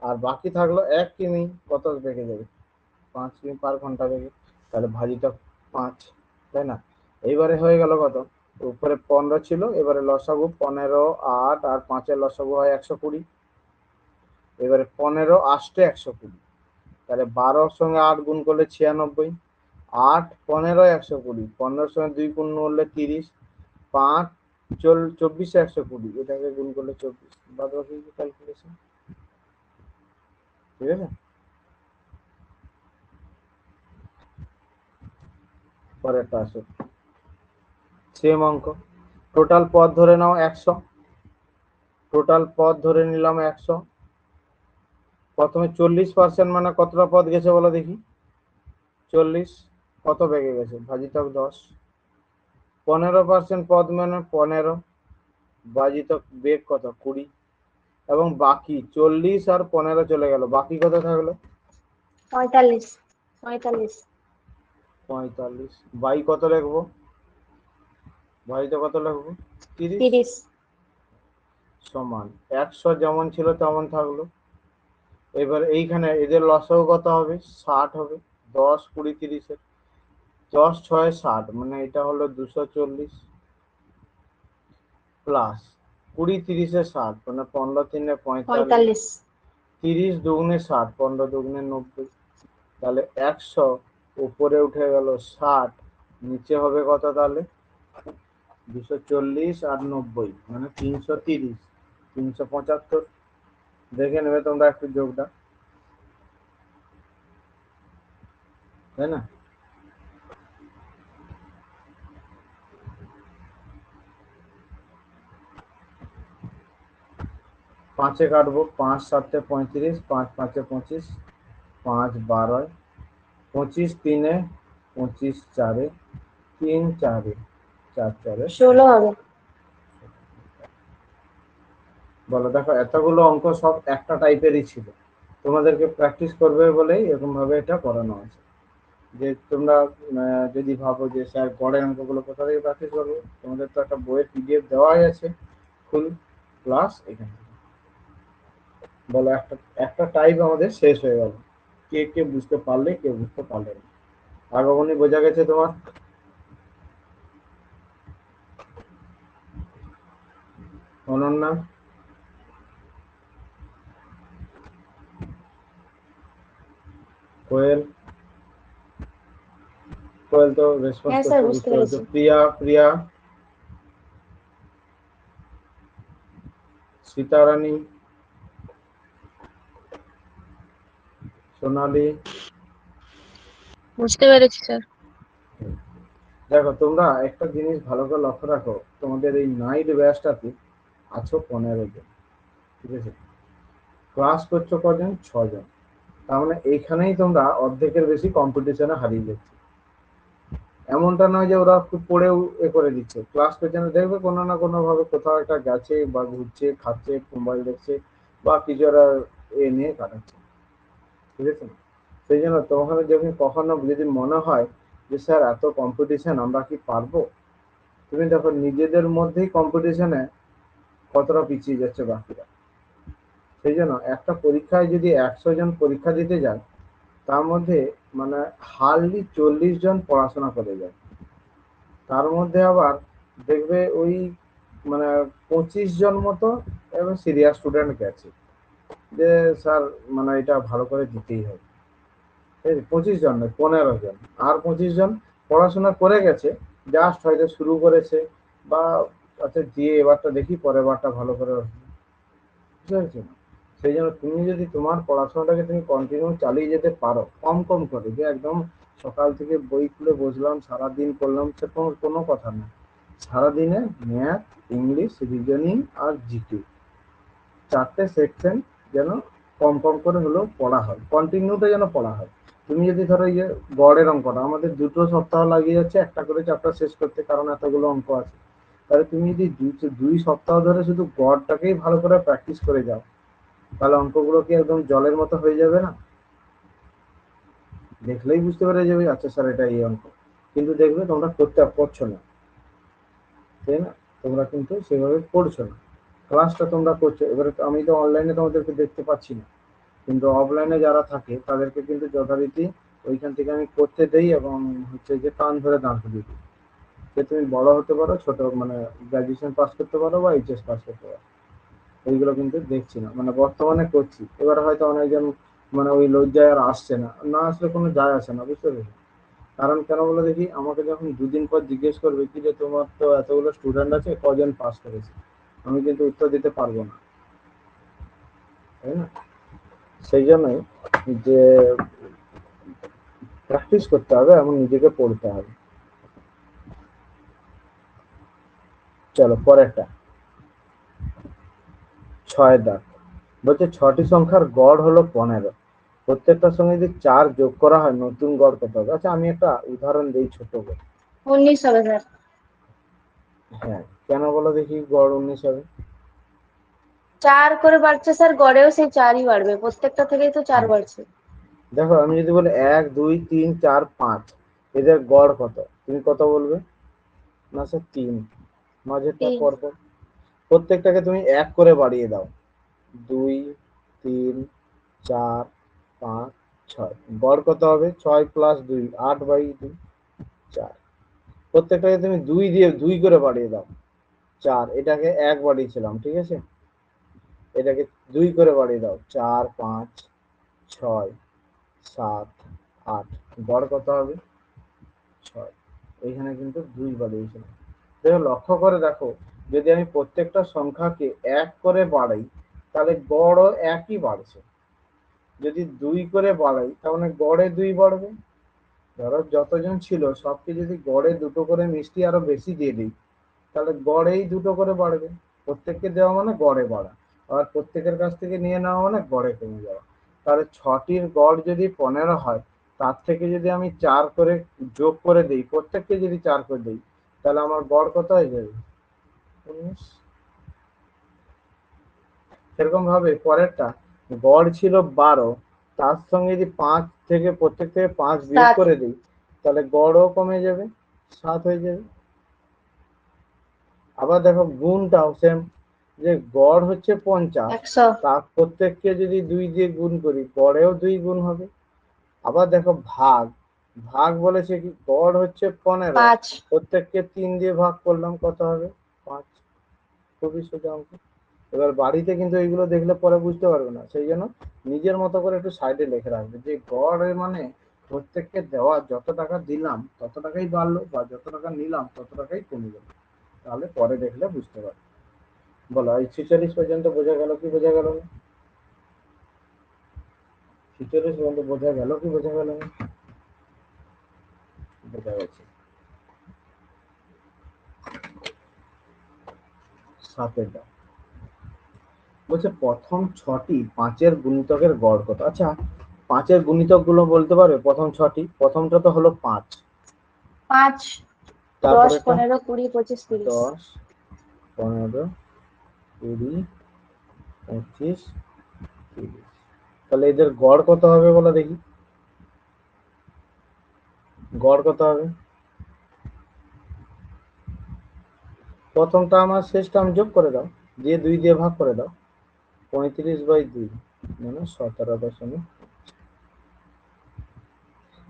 আর বাকি থাকলো 1 কিমি, কত বেগে যাবে? 5 কিমি পার ঘন্টা বেগে। তাহলে ভাজিটা 5, তাই না? এইবারে হয়ে গেল কত? উপরে 15 ছিল, এবারে লসাগু 15 8 আর 5-এর লসাগু হয় 120। এবারে 15 8 120, তাহলে 12-র সঙ্গে 8 গুণ করলে 96, 8 15 120, 15-র সঙ্গে 2 গুণ করলে 30, 5 24 120, এটাকে গুণ করলে 24, বাদ বাকি ক্যালকুলেশন, ঠিক আছে? পরেরটা আসো, সেম অঙ্ক। টোটাল পথ ধরে নাও 100, টোটাল পদ ধরে নিলাম 100। প্রথমে 40% মানে কতটা পদ গেছে বলো দেখি? 40 কত বেগে গেছে? ভাজিতক 10। 15% পদ মানে 15 ভাজিতক বেগ কত? 20। এবং বাকি 40 আর 15 চলে গেল, বাকি কত থাকলো? 45 45 45। বাই কত লিখবো? ভাজিত কত লিখবো? 30 30 সমান 100 যেমন ছিল তেমন থাকলো। এবার এইখানে এদের লসাগু কত হবে? 60 হবে। 10 20 30 এর 10 6 60 মানে এটা হলো 240 প্লাস 20 30 এর 60 মানে 15 3 45 45 30 দুগুণে 60 15 দুগুণে 90। তাহলে 100 উপরে উঠে গেল 60, নিচে হবে কত তাহলে? 240 আর 90 মানে 330 375। দেখে নেবে তোমরা একটু যোগটা, তাই না? পাঁচে কাটবো, 5 7 35, 5 5 25, 5 12 25, 3 25, 4 3 4 4 4 16 হবে। বলো দেখো, এতগুলো অঙ্ক সব একটা টাইপেরই ছিল, তোমাদেরকে প্র্যাকটিস করবে বলেই এরকম ভাবে এটা করানো আছে। যে তোমরা যদি ভাবো যে স্যার গড়ের অঙ্কগুলো কোথা থেকে প্র্যাকটিস করবো, তোমাদের তো একটা বইয়ের পিডিএফ দেওয়াই আছে ফুল ক্লাস, এখানে বলো একটা একটা টাইপ আমাদের শেষ হয়ে গেল। কে কে বুঝতে পারলে, কে বুঝতে পারলে না। আগমনী বোঝা গেছে তোমার? অনন্যা, কোয়েল, কোয়েল তো রেসপন্স হ্যাঁ স্যার, করছে, বুঝতে বুঝতে পারছো। পেরেছি। প্রিয়া, প্রিয়া, সীতারানী, সোনালী। বুঝতে পেরেছি স্যার। দেখো তোমরা একটা জিনিস ভালো করে লক্ষ্য রাখো, তোমাদের এই নাইট ব্যাচটাতে আছো 15 জন, ঠিক আছে? ক্লাস করছো কজন? 6 জন। তার মানে এইখানেই তোমরা অর্ধেকের বেশি কম্পিটিশনে হারিয়ে যাচ্ছে। এমনটা নয় যে ওরা খুব পড়েও করে দিচ্ছে, ক্লাস পেছনে দেখবে কোনো না কোনো ভাবে কোথাও একটা গেছে বা ঘুরছে, খাচ্ছে, মোবাইল দেখছে বা কিছু একটা নিয়ে কাটাচ্ছে, ঠিক আছে? সেই জন্য তোমাকে যখন কখনো যদি মনে হয় যে স্যার এত কম্পিটিশন আমরা কি পারবো, তুমি দেখো নিজেদের মধ্যেই কম্পিটিশনে কতটা পিছিয়ে যাচ্ছে বাকিরা। সেই জন্য একটা পরীক্ষায় যদি 100 জন পরীক্ষা দিতে যায়, তার মধ্যে মানে হার্ডলি 40 জন পড়াশোনা করে যায়। তার মধ্যে আবার দেখবে ওই মানে 25 জন মতো এবং সিরিয়াস স্টুডেন্ট গেছে, যে স্যার মানে এটা ভালো করে দিতেই হবে। 25 জন নয়, 15 জন। আর 25 জন পড়াশোনা করে গেছে, জাস্ট হয়তো শুরু করেছে বা আচ্ছা দিয়ে এবারটা দেখি পরের বারটা ভালো করে বুঝতে পেরেছো? সেই জন্য তুমি যদি তোমার পড়াশোনাটাকে তুমি কন্টিনিউ চালিয়ে যেতে পারো কম কম করে, যে একদম সকাল থেকে বই খুলে বসলাম সারাদিন করলাম, সে কোনো কোনো কথা না। সারাদিনে ম্যাথ, ইংলিশ, রিজনিং আর জিকে 4টে সেকশন যেন কম কম করে হলেও পড়া হয়, কন্টিনিউটা যেন পড়া হয়। তুমি যদি ধরো এই যে গড়ের অঙ্কটা আমাদের 2 সপ্তাহ লাগিয়ে যাচ্ছে একটা করে চ্যাপ্টার শেষ করতে, কারণ এতগুলো অঙ্ক আছে। তাহলে তুমি যদি 2 সপ্তাহ ধরে শুধু গড়টাকেই ভালো করে প্র্যাকটিস করে যাও, তাহলে অঙ্কগুলো কি একদম জলের মতো হয়ে যাবে না? দেখলেই বুঝতে পেরে যাবে আচ্ছা স্যার এটা এই অঙ্ক, কিন্তু দেখবে তোমরা করতে পারছো না, তাই না? তোমরা কিন্তু সেভাবে পড়ছো না, ক্লাসটা তোমরা করছো। এবারে আমি তো অনলাইনে তোমাদেরকে দেখতে পাচ্ছি না, কিন্তু অফলাইনে যারা থাকে তাদেরকে কিন্তু যথারীতি ওইখান থেকে আমি করতে দেই এবং হচ্ছে যে কান ধরে দাঁড় করিয়ে দিই, যে তুমি বড় হতে পারো, ছোট মানে গ্রাজুয়েশন পাস করতে পারো বা এইচএস পাস করতে পারো। ওইগুলো কিন্তু দেখছি না, মানে বর্তমানে করছি। এবার হয়তো অনেকজন মানে ওই লজ্জায় আর আসছে না, না আসলে কোনো যায় আসে না, বুঝতে পেরেছো? কারণ কেন বলে দেখি, আমাকে যখন 2 দিন পর জিজ্ঞেস করবে কি যে তোমার তো এতগুলো স্টুডেন্ট আছে কজন পাস করেছে, আমি কিন্তু উত্তর দিতে পারবো না, তাই না? সেই জন্যই যে প্র্যাকটিস করতে হবে এবং নিজেকে পড়তে হবে। চলো পরেরটা। 6 দাগ। বলছে 6টি সংখ্যার গড় হলো 15, প্রত্যেকটার সঙ্গে যদি 4 যোগ করা হয় নতুন গড় কত হবে? আচ্ছা আমি একটা উদাহরণ দিই ছোট করে। 19 হবে স্যার। হ্যাঁ, কেন বলো দেখি গড় 19 হবে? 4 করে বাড়ছে স্যার, গড়েও সেই 4ই বাড়বে, প্রত্যেকটা থেকেই তো 4 হ্যাঁ, বাড়ছে। দেখো আমি যদি বলি 1 2 3 4 5, এদের গড় কত? তুমি কত বলবে? না স্যার 3, মাঝেরটা 3। পরপর। প্রত্যেকটাকে তুমি 1 করে বাড়িয়ে দাও, 2 3 4 5 6, গড় কত হবে? 6 প্লাস 2 8/2, 4। প্রত্যেকটাকে তুমি 2 দিয়ে 2 করে বাড়িয়ে দাও, 4। এটাকে 1 বাড়িয়েছিলাম, ঠিক আছে, এটাকে 2 করে বাড়িয়ে দাও, 4 5 6 7 8, গড় কত হবে? 6। এইখানে কিন্তু 2 বাড়িয়েছিলাম। দেখো লক্ষ্য করে দেখো, যদি আমি প্রত্যেকটা সংখ্যাকে 1 করে বাড়াই তাহলে গড়ও একই বাড়ছে, যদি 2 করে বাড়াই তাহলে গড়ে 2 বাড়বে। ধরো যতজন ছিল সবকে যদি গড়ে 2টো করে মিষ্টি আরো বেশি দিয়ে দিই তাহলে গড়েই 2টো করে বাড়বে। প্রত্যেককে দেওয়া মানে গড়ে বাড়া, আর প্রত্যেকের কাছ থেকে নিয়ে নেওয়া মানে গড়ে কমে যাওয়া। তাহলে 6টির গড় যদি 15 হয়, তার থেকে যদি আমি 4 করে যোগ করে দিই, প্রত্যেককে যদি 4 করে দিই, তাহলে আমার গড় কত হয়ে যাবে? 19। সেরকম ভাবে পরেরটা, গড় ছিল 12, তার সঙ্গে যদি 5 থেকে প্রত্যেক থেকে 5 বিয়োগ 7। করে দিই তাহলে গড়ও কমে যাবে, 7 হয়ে যাবে। আবার দেখো গুণটাও সেম, যে গড় হচ্ছে 50, 100। তার প্রত্যেককে যদি 2 দিয়ে গুণ করি গড়েও 2 গুণ হবে। আবার দেখো ভাগ, ভাগ বলেছে কি গড় হচ্ছে 15, 5। প্রত্যেককে 3 দিয়ে ভাগ করলাম, কত হবে? 5। খুবই সোজা অঙ্ক। এবার বাড়িতে কিন্তু এইগুলো দেখলে পরে বুঝতে পারবে না, সেই জন্য নিজের মতো করে একটু সাইডে লিখে রাখবে যে গড়ের মানে প্রত্যেককে দেওয়া যত টাকা দিলাম তত টাকাই বাড়লো, বা যত টাকা নিলাম তত টাকাই কমে গেল, তাহলে পরে দেখলে বুঝতে পারবে। বলো এই 46 পর্যন্ত বোঝা গেল কি বোঝা গেল না? 46 পর্যন্ত বোঝা গেল কি বোঝা গেল না? বোঝা গেছে। 7 দাও। বলছে প্রথম 6টি 5-এর গুণিতকের গড় কত? আচ্ছা 5-এর গুণিতক গুলো বলতে পারবে? প্রথম 6টি, প্রথমটা তো হলো 5, 5 10 তারপরেটা 15 20 25 30। 10 15 20 25 30, তাহলে এদের গড় কত হবে বলো দেখি? গড় কত হবে? প্রথম টার্ম আর শেষ টার্ম যোগ করে দাও, দিয়ে 2 দিয়ে ভাগ করে দাও, 35/2 মানে 17.।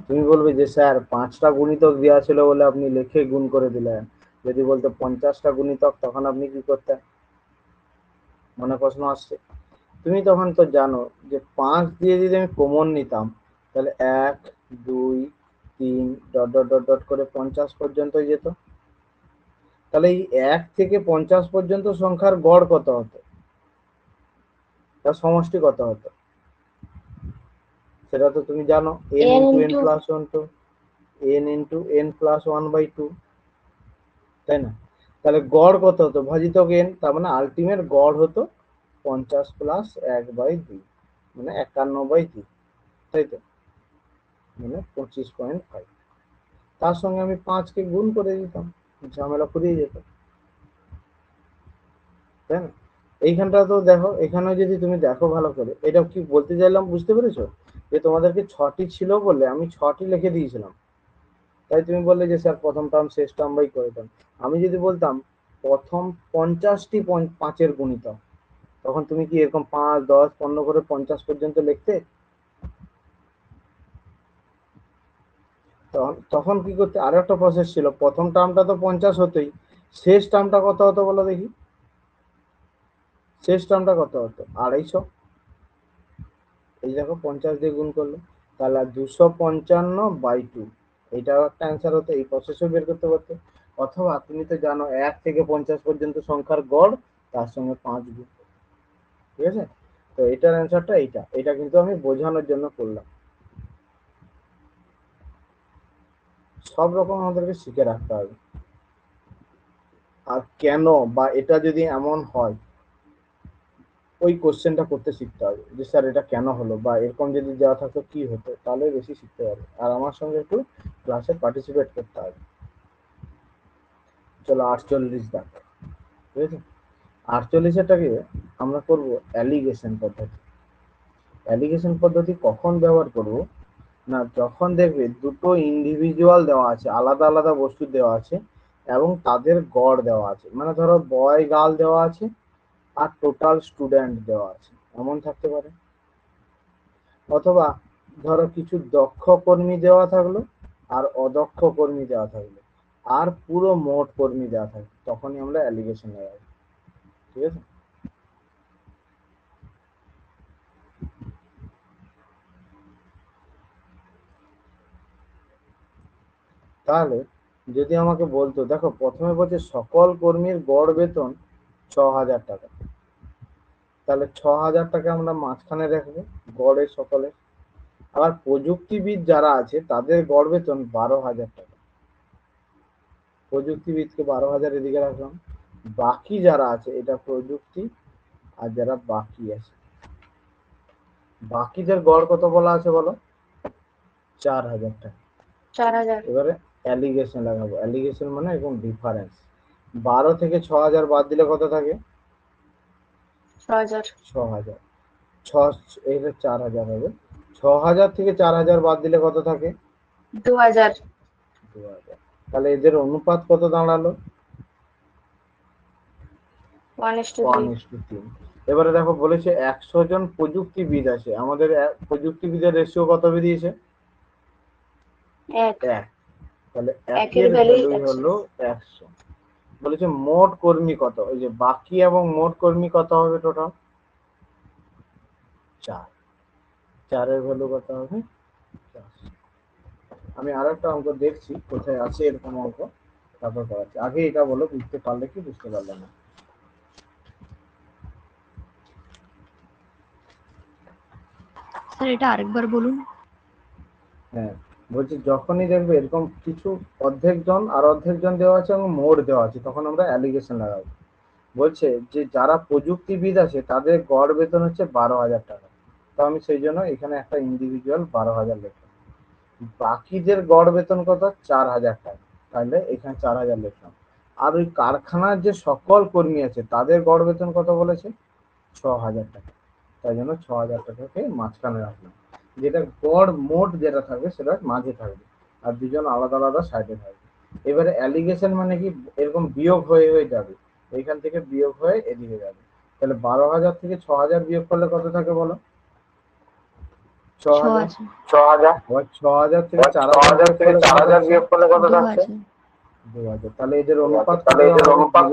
তুমি বলবে যে স্যার 5টা গুণিতক দেওয়া ছিল বলে আপনি লিখে গুণ করে দিলেন, যদি বলতো 50টা গুণিতক তখন আপনি কি করতেন? মনে প্রশ্ন আসছে। তুমি তখন তো জানো যে 5 দিয়ে যদি আমি কমন নিতাম তাহলে 1 2 3 ডট ডট ডট ডট করে 50 পর্যন্ত যেত। তাহলে এই 1 থেকে 50 পর্যন্ত সংখ্যার গড় কত হতো, তার সমষ্টি কত হতো? সেটা তো তুমি জানো, n n into n into plus 1 two n into n plus 1/2, তাই না? তাহলে গড় কত হতো? ভাজিতক n, তার মানে আলটিমেট গড় হতো 50 প্লাস 1/2, মানে 51/2, তাই তো, মানে 25.5। তার সঙ্গে আমি 5কে গুণ করে দিতাম, ঝামেলা ফুরিয়ে যেত, তাই না? এইখানটা তো দেখো, এখানে যদি তুমি দেখো ভালো করে, এটা কি বলতে চাইলাম বুঝতে পেরেছো? যে তোমাদেরকে 6টি ছিল বলে আমি 6টি লিখে দিয়েছিলাম, তাই তুমি বললে যে স্যার প্রথম টার্ম শেষ টার্ম বাই করে দাও। আমি যদি বলতাম প্রথম 50টি 5-এর গুণিতক, তখন তুমি কি এরকম 5 10 15 করে 50 পর্যন্ত লিখতে? তখন তখন কি করতে, আরো একটা প্রসেস ছিল, প্রথম টার্মটা তো 50 হতোই, শেষ টার্মটা কত হতো বলো দেখি? শেষ টার্মটা কত হতো? 250। এই দেখো 50 দিয়ে গুণ করলো, তাহলে 255/2, এইটাও একটা অ্যান্সার হতো, এই প্রসেসও বের করতে পারতো। অথবা তুমি তো জানো 1 থেকে 50 পর্যন্ত সংখ্যার গড়, তার সঙ্গে 5 গুণ, ঠিক আছে? তো এটার অ্যান্সারটা এইটা, এটা কিন্তু আমি বোঝানোর জন্য করলাম। সব রকম আমাদেরকে শিখে রাখতে হবে। আর কেন, বা এটা যদি এমন হয়, ওই কোশ্চেনটা করতে শিখতে হবে যে স্যার এটা কেন হলো, বা এরকম যদি দেওয়া থাকতো কি হতো, তাহলে বেশি শিখতে পারবে। আর আমার সঙ্গে একটু ক্লাসে পার্টিসিপেট করতে হবে। চলো 48 দেখ, ঠিক আছে। 48টাকে আমরা করব অ্যালিগেশন পদ্ধতি। অ্যালিগেশন পদ্ধতি কখন ব্যবহার করব না, যখন দেখবে দুটো ইন্ডিভিজুয়াল দেওয়া আছে, আলাদা আলাদা বস্তু দেওয়া আছে এবং তাদের গড় দেওয়া আছে, মানে ধরো বয় গার্ল দেওয়া আছে আর টোটাল স্টুডেন্ট দেওয়া আছে, এমন থাকতে পারে। অথবা ধরো কিছু দক্ষ কর্মী দেওয়া থাকলো আর অদক্ষ কর্মী দেওয়া থাকলো আর পুরো মোট কর্মী দেওয়া থাকলো, তখনই আমরা অ্যালিগেশন লাগাবো, ঠিক আছে। তাহলে যদি আমাকে বলতো, দেখো প্রথমে বলছে সকল কর্মীর গড় বেতন 6,000 টাকা, তাহলে 6,000 টাকা আমরা মাঝখানে রাখবো গড়ে সকলে। আবার প্রযুক্তিবিদ যারা আছে তাদের গড় বেতন 12,000 টাকা, প্রযুক্তিবিদকে 12,000 এদিকে রাখলাম। বাকি যারা আছে, এটা প্রযুক্তি আর যারা বাকি আছে, বাকিদের গড় কত বলা আছে বলো? 4,000 টাকা। 4,000। এবারে অ্যালিগেশন লাগাবো, অ্যালিগেশন মানে এরকম ডিফারেন্স। 12 থেকে 6,000 বাদ দিলে কত থাকে? 6,000। 6,000। এইটা 4,000 হবে। 6,000 থেকে 4,000 বাদ দিলে কত থাকে? 2,000। 2,000। তাহলে এদের অনুপাত কত দাঁড়ালো? 1:3। 1:3। এবারে দেখো বলেছে 100 জন প্রযুক্তিবিদ আছে, আমাদের প্রযুক্তিবিদের রেশিও কত বেরিয়েছে? 1। 1। তাহলে একের একের ভ্যালু ভ্যালু 100। হলো 100। বলেছে মোট কর্মী কত, ওই যে বাকি এবং মোট কর্মী কত হবে টোটাল? 4। 4-এর ভ্যালু কত হবে? 400। আমি আর একটা অঙ্ক দেখছি কোথায় আছে এরকম অঙ্ক, তারপর করাচ্ছি। আগে এটা বলো, বুঝতে পারলে কি বুঝতে পারলে না? স্যার এটা আরেকবার বলুন। হ্যাঁ, বলছি যখনই দেখবে এরকম কিছু অর্ধেক জন আর অর্ধেক জন দেওয়া আছে এবং মোট দেওয়া আছে, তখন আমরা অ্যালিগেশন লাগাবো। বলছে যে যারা প্রযুক্তিবিদ আছে তাদের গড় বেতন হচ্ছে 12,000 টাকা, তো আমি সেই জন্য এখানে একটা ইন্ডিভিজুয়াল 12,000 লিখলাম। বাকিদের গড় বেতন কত? 4,000 টাকা, তাহলে এখানে 4,000 লিখলাম। আর ওই কারখানার যে সকল কর্মী আছে তাদের গড় বেতন কত বলেছে? 6,000 টাকা, তাই জন্য 6,000 টাকাকে মাঝখানে রাখলাম। যেটা গড় মোট যেটা থাকবে সেটা মাঝে থাকবে, আর দুজন আলাদা আলাদা সাইডে থাকবে। এবারে অ্যালিগেশন মানে কি, এরকম বিয়োগ হয়ে হয়ে যাবে, এইখান থেকে বিয়োগ হয়ে এদিকে যাবে। তাহলে 12,000 থেকে 6,000 বিয়োগ করলে কত থাকে বলো? 6,000। 6,000। 6,000। 6,000 থেকে 4,000 বিয়োগ করলে কত থাকছে? 2,000। 2,000। তাহলে এদের অনুপাত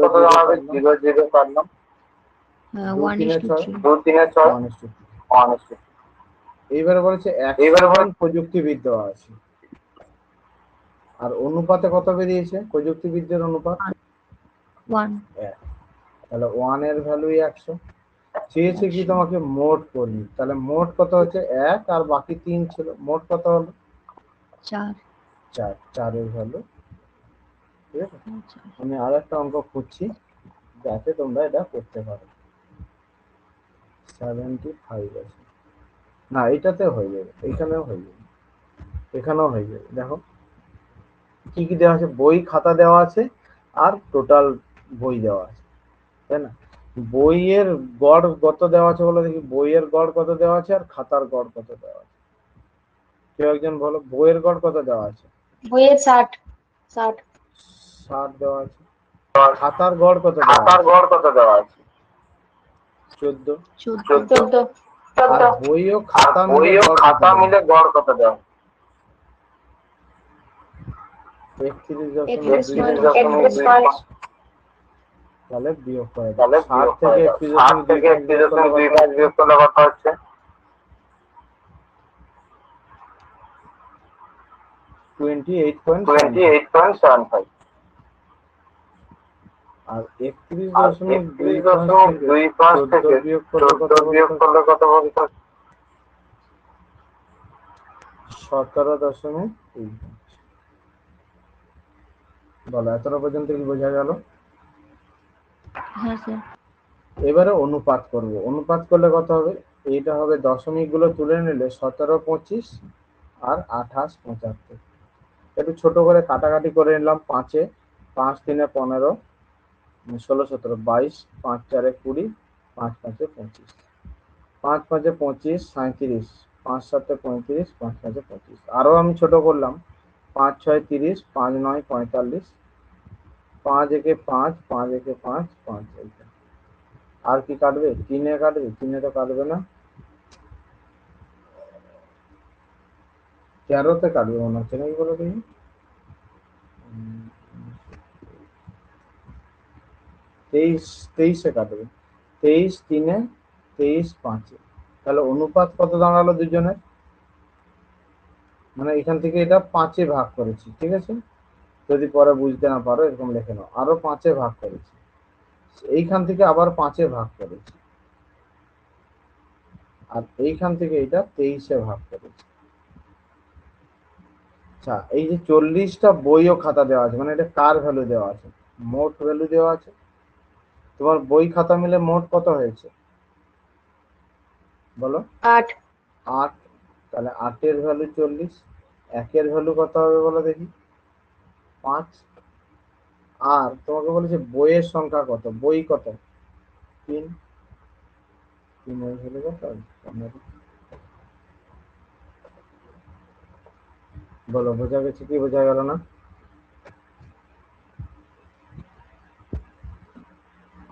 কত দাঁড়াবে? 0-0 কাটলাম। 2-3-6। 1:3। 2-3-6। 1:3। এইবারে বলেছে 100 জন প্রযুক্তিবিদ দেওয়া আছে, আর অনুপাতে কত বেরিয়েছে প্রযুক্তিবিদদের অনুপাত? 1। 1। তাহলে 1-এর ভ্যালু 100। চেয়েছে কি 100। তোমাকে মোট কর্মী, তাহলে মোট কত হচ্ছে? 1 আর বাকি 3 ছিল, মোট কত হলো? 4। 4। 4-এর ভ্যালু, ঠিক আছে। 4। আমি আর একটা অঙ্ক খুঁজছি যাতে তোমরা এটা করতে পারো। 75 আছে না, এইটাতে হয়ে যাবে, এইখানেও হয়ে যাবে, এখানেও হয়ে যাবে। দেখো কি কি দেওয়া আছে, বই খাতা দেওয়া আছে আর টোটাল বই দেওয়া আছে, তাই না? বইয়ের গড় কত দেওয়া আছে বলো দেখি, বইয়ের গড় কত দেওয়া আছে আর খাতার গড় কত দেওয়া আছে? কেউ একজন বলো, বইয়ের গড় কত দেওয়া আছে? বইয়ের 60। 60। 60 দেওয়া আছে। খাতার গড় কত দেওয়া আছে? 14। 14। 14। আর বই ও খাতা মিলে গড় কত দেওয়া? 31.25। তাহলে বিয়োগ করে দাও। 60 থেকে 31.25 বিয়োগ করলে কত হচ্ছে? 28.75। আর 31.25 থেকে 14 বিয়োগ করলে কত বলতো? 17.3। বলো এতটা পর্যন্ত কি বোঝা গেল? হ্যাঁ স্যার। এবারে অনুপাত করব। অনুপাত করলে কত হবে? এইটা হবে দশমিক গুলো তুলে নিলে 17, 25 আর 28, 75। একটু ছোট করে কাটাকাটি করে নিলাম। 5-এ 5 3-এ 15, 16 17 22, 5 4-এ 20, 5 5-এ 25, 5 5-এ 25 37, 5 7-এ 35, 5 5-এ 25। আরো আমি ছোট করলাম। 5 6 30, 5 9 45, 5 একে 5, 5 একে 5, 5 এইটা। আর কি কাটবে? 3-এ কাটবে? 3-এ তো কাটবে না। 13-তে কাটবে মনে হচ্ছে নাকি, বলো দেখি। 23-এ কাটবে। 23 3-এ, 23 5-এ। তাহলে অনুপাত কত দাঁড়ালো দুজনের? মানে এখান থেকে এটা 5-এ ভাগ করেছি, ঠিক আছে? যদি পরে বুঝতে না পারো এরকম লিখে নাও। আরো 5-এ ভাগ করেছি, এইখান থেকে আবার 5-এ ভাগ করেছি, আর এইখান থেকে এটা 23-এ ভাগ করেছি। আচ্ছা, এই যে 40টা বই ও খাতা দেওয়া আছে, মানে এটা কার ভ্যালু দেওয়া আছে? মোট ভ্যালু দেওয়া আছে। তোমার বই খাতা মিলে মোট কত হয়েছে বলো? 8। 8। তাহলে 8-এর ভ্যালু 40। 1-এর ভ্যালু কত হবে বলো দেখি? 5। আর তোমাকে বলেছে বইয়ের সংখ্যা কত? বই কত? 3। 3-এর ভ্যালু কত? 15। বলো বোঝা গেছে কি বোঝা গেল না?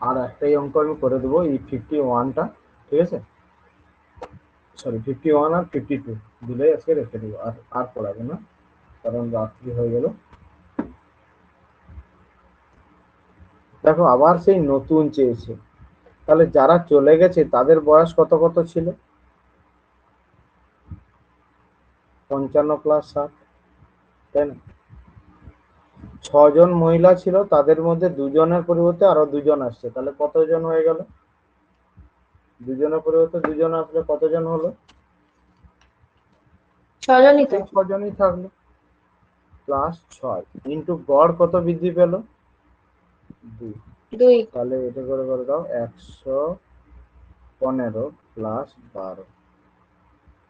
আর একটাই অঙ্ক আমি করে দেবো, এই 51টা, ঠিক আছে? সরি, 51 আর 52 দিলে আজকে রেখে দেবো, আর আর পড়াবো না, কারণ রাত্রি হয়ে গেল। দেখো আবার সেই নতুন চেয়েছে। তাহলে যারা চলে গেছে তাদের বয়স কত কত ছিল? 55 + 60, তাই না? 6 জন মহিলা ছিল, তাদের মধ্যে 2জনের পরিবর্তে আরো 2জন আসছে, তাহলে কতজন হয়ে গেল? 2জনের পরিবর্তে 2জন আসলে কতজন হলো? 6জনই তো। সেই 6জনই থাকলো। +6 ইন্টু গড় কত বৃদ্ধি পেল? 2। 2। তাহলে এটা করে করে দাও, 115 + 12,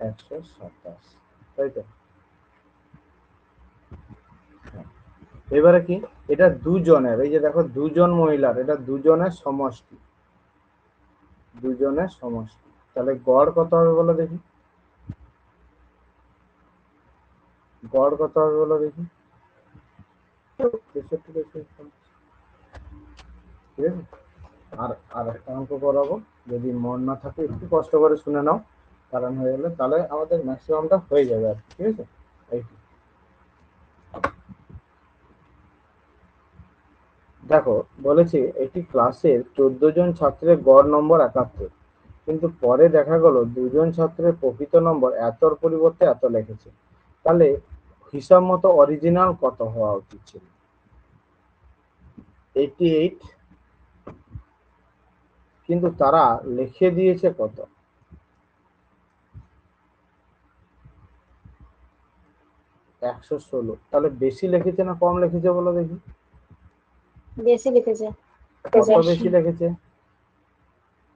127, তাই তো? হ্যাঁ। এবারে কি? এটা 2জনের, এই যে দেখো 2জন মহিলার, এটা 2জনের সমষ্টি, 2জনের সমষ্টি। তাহলে গড় কত হবে বলো দেখি? গড় কত হবে বলো দেখি? 63, 63, ঠিক আছে? আর আর একটা অঙ্ক করাবো, যদি মন না থাকে একটু কষ্ট করে শুনে নাও, কারণ হয়ে গেলে তাহলে আমাদের ম্যাক্সিমামটা হয়ে যাবে আর কি, ঠিক আছে? এই তো। দেখো বলেছে একটি ক্লাসের 14জন ছাত্রের গড় নম্বর 71, কিন্তু পরে দেখা গেল 2জন ছাত্রের প্রকৃত নম্বর এতর পরিবর্তে এত লিখেছে। তাহলে হিসাব মতো অরিজিনাল কত হওয়া উচিত ছিল? 88, কিন্তু তারা লিখে দিয়েছে কত? 116। তাহলে বেশি লিখেছে না কম লিখেছে বলো দেখি? বেশি লিখেছে। কত বেশি লিখেছে?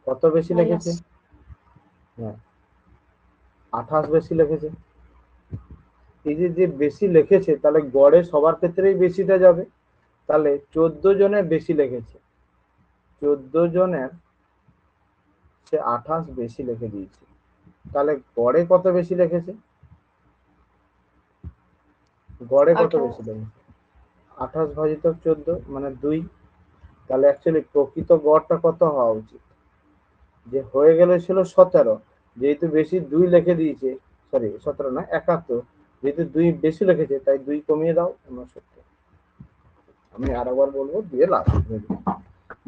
কত বেশি লিখেছে? -। হ্যাঁ, 28 বেশি লিখেছে। এই যে যে বেশি লিখেছে, তাহলে গড়ে সবার ক্ষেত্রেই বেশিটা যাবে। তাহলে 14 জনের বেশি লিখেছে, 14 জনের সে 28 বেশি লিখে দিয়েছে। তাহলে গড়ে কত বেশি লিখেছে? গড়ে কত 28। বেশি লিখেছে? 28 ভাজিত 14 মানে 2। তাহলে অ্যাকচুয়ালি প্রকৃত গড়টা কত হওয়া উচিত? যে হয়ে গেলে ছিল 17, যেহেতু বেশি 2 লিখে দিয়েছে, সরি 17 না 71, যেহেতু 2 বেশি লিখেছে তাই 2 কমিয়ে দাও, 69। আমি আরেকবার বলবো, দিয়ে লাস্ট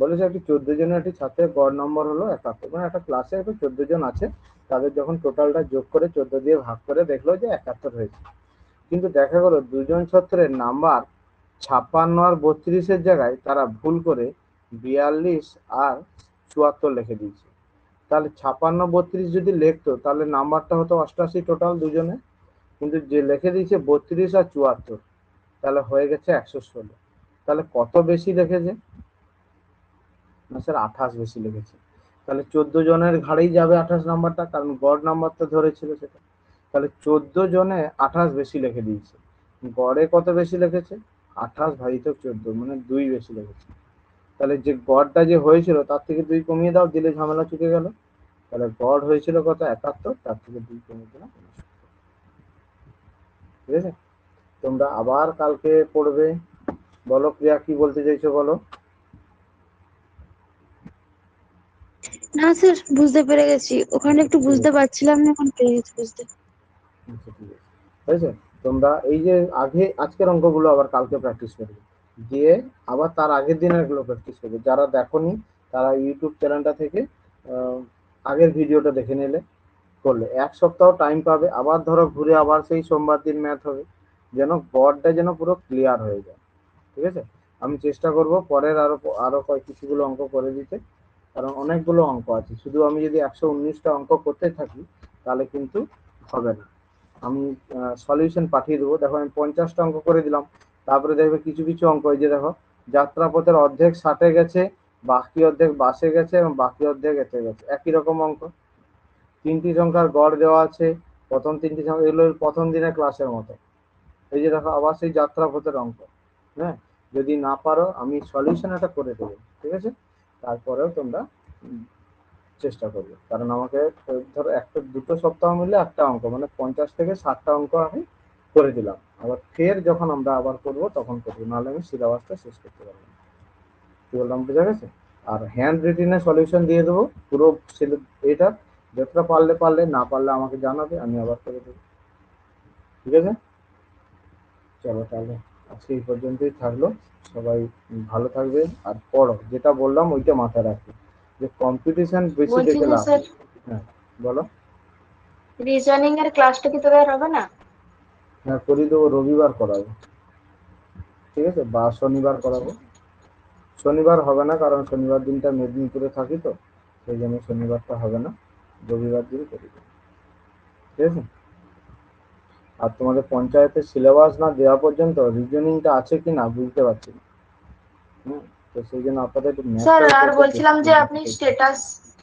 বলেছে একটি 14 জনের একটি ছাত্রের গড় নম্বর হলো 71, মানে একটা ক্লাসে 14 জন আছে, তাদের যখন টোটালটা যোগ করে 14 দিয়ে ভাগ করে দেখলো যে 71 হয়েছে। কিন্তু দেখা গেল 2জন ছাত্রের নাম্বার 56 আর 32-এর জায়গায় তারা ভুল করে 42 আর 74 লিখে দিয়েছে। তাহলে 56 32 যদি লিখতো তাহলে নাম্বারটা হতো 88 টোটাল দুজনে, কিন্তু যে লিখে দিয়েছে 32 আর 74, তাহলে হয়ে গেছে 116। তাহলে কত বেশি লিখেছে? না স্যার 28 বেশি লিখেছে। তাহলে 14 জনের ঘাড়েই যাবে 28 নাম্বারটা, কারণ গড় নাম্বার তো ধরেছিল সেটা। তাহলে 14 জনে 28 বেশি লিখে দিয়েছে। গড়ে কত বেশি লিখেছে? 28 ভাজিত 14, মানে 2 বেশি লিখেছে। তাহলে যে গড়টা যে হয়েছিল তার থেকে 2 কমিয়ে দাও, দিলে ঝামেলা চুকে গেল। তাহলে গড় হয়েছিল কত? 71, তার থেকে 2 কমিয়ে দিলাম 69। ঠিক আছে, তোমরা আবার কালকে পড়বে। বলো প্রিয়া, কি বলতে চাইছো বলো। না স্যার, বুঝতে পেরে গেছি, ওখানে একটু বুঝতে পারছিলাম না, এখন পেরে গেছি বুঝতে। আচ্ছা, ঠিক আছে। হয়েছে, তোমরা এই যে আগে আজকের অঙ্কগুলো আবার কালকে প্র্যাকটিস করবে, দিয়ে আবার তার আগের দিনের গুলো প্র্যাকটিস করবে। যারা দেখোনি তারা ইউটিউব চ্যানেলটা থেকে আগের ভিডিওটা দেখে নিলে করলে 1 সপ্তাহ টাইম পাবে। আবার ধরো ঘুরে আবার সেই সোমবার দিন ম্যাথ হবে, যেন গড়টা যেন পুরো ক্লিয়ার হয়ে যায়। ঠিক আছে, আমি চেষ্টা করব পরের আরো কিছুগুলো অঙ্ক করে দিতে, কারণ অনেকগুলো অঙ্ক আছে। শুধু আমি যদি 119টা অঙ্ক করতে থাকি তাহলে কিন্তু হবে না। আমি সলিউশন পাঠিয়ে দেবো। দেখো আমি 50টা অঙ্ক করে দিলাম, তারপরে দেখবে কিছু কিছু অঙ্ক, এই যে দেখো, যাত্রাপথের অর্ধেক 60-এ গেছে, বাকি অর্ধেক বাসে গেছে, এবং বাকি অর্ধেক এতে গেছে, একই রকম অঙ্ক। 3টি সংখ্যার গড় দেওয়া আছে, প্রথম 3টি সংখ্যা, এগুলো প্রথম দিনের ক্লাসের মতো। এই যে দেখো আবার সেই যাত্রাপথের অঙ্ক। হ্যাঁ, যদি না পারো আমি সলিউশন এটা করে দেবো, ঠিক আছে। তারপরেও তোমরা চেষ্টা করবে, কারণ আমাকে ধরো একটা 2 সপ্তাহ মিলে একটা অঙ্ক, মানে 50 থেকে 60টা অঙ্ক আমি করে দিলাম। আবার ফের যখন আমরা আবার করবো তখন করবো, নাহলে আমি সিলেবাসটা শেষ করতে পারবো না। কি বললাম বুঝা গেছে? আর হ্যান্ড রিটেনে সলিউশন দিয়ে দেবো পুরো এটা, যতটা পারলে, না পারলে আমাকে জানাবে, আমি আবার করে দেবো। ঠিক আছে, চলো তাহলে আজকে এই পর্যন্তই থাকলো। সবাই ভালো থাকবে, আর পড়ো, যেটা বললাম ওইটা মাথায় রাখবে, যে কম্পিটিশন বেশি বলছি দেখে যে লাভ স্যার, নেই। হ্যাঁ বলো। রিজনিং এর ক্লাসটা কি তবে আর হবে না? হ্যাঁ করিয়ে দেবো, রবিবার করাবো, ঠিক আছে, বা শনিবার আচ্ছা। করাবো। শনিবার হবে না, কারণ শনিবার দিনটা মেদিনীপুরে থাকি তো, সেই জন্য শনিবারটা হবে না, রবিবার দিন করি দেবো। ঠিক আছে, আর তোমাদের পঞ্চায়েতের সিলেবাস না দেওয়া পর্যন্ত রিজনিংটা আছে কি না বুঝতে পারছি না। হুম, তো সেই জন্য আপনাদের একটু স্যার ম্যাথটার উপর আর দিয়ে বলছিলাম বেশি যে নজর আপনি দিতে হবে। স্ট্যাটাস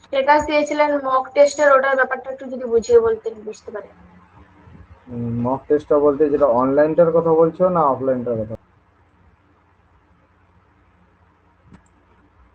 স্ট্যাটাস দিয়েছিলেন মক টেস্টের, ওটার ব্যাপারটা একটু যদি বুঝিয়ে বলতেন বুঝতে পারি। মক টেস্টটা বলতে যেটা অনলাইনটার কথা বলছো না অফলাইনটার কথা?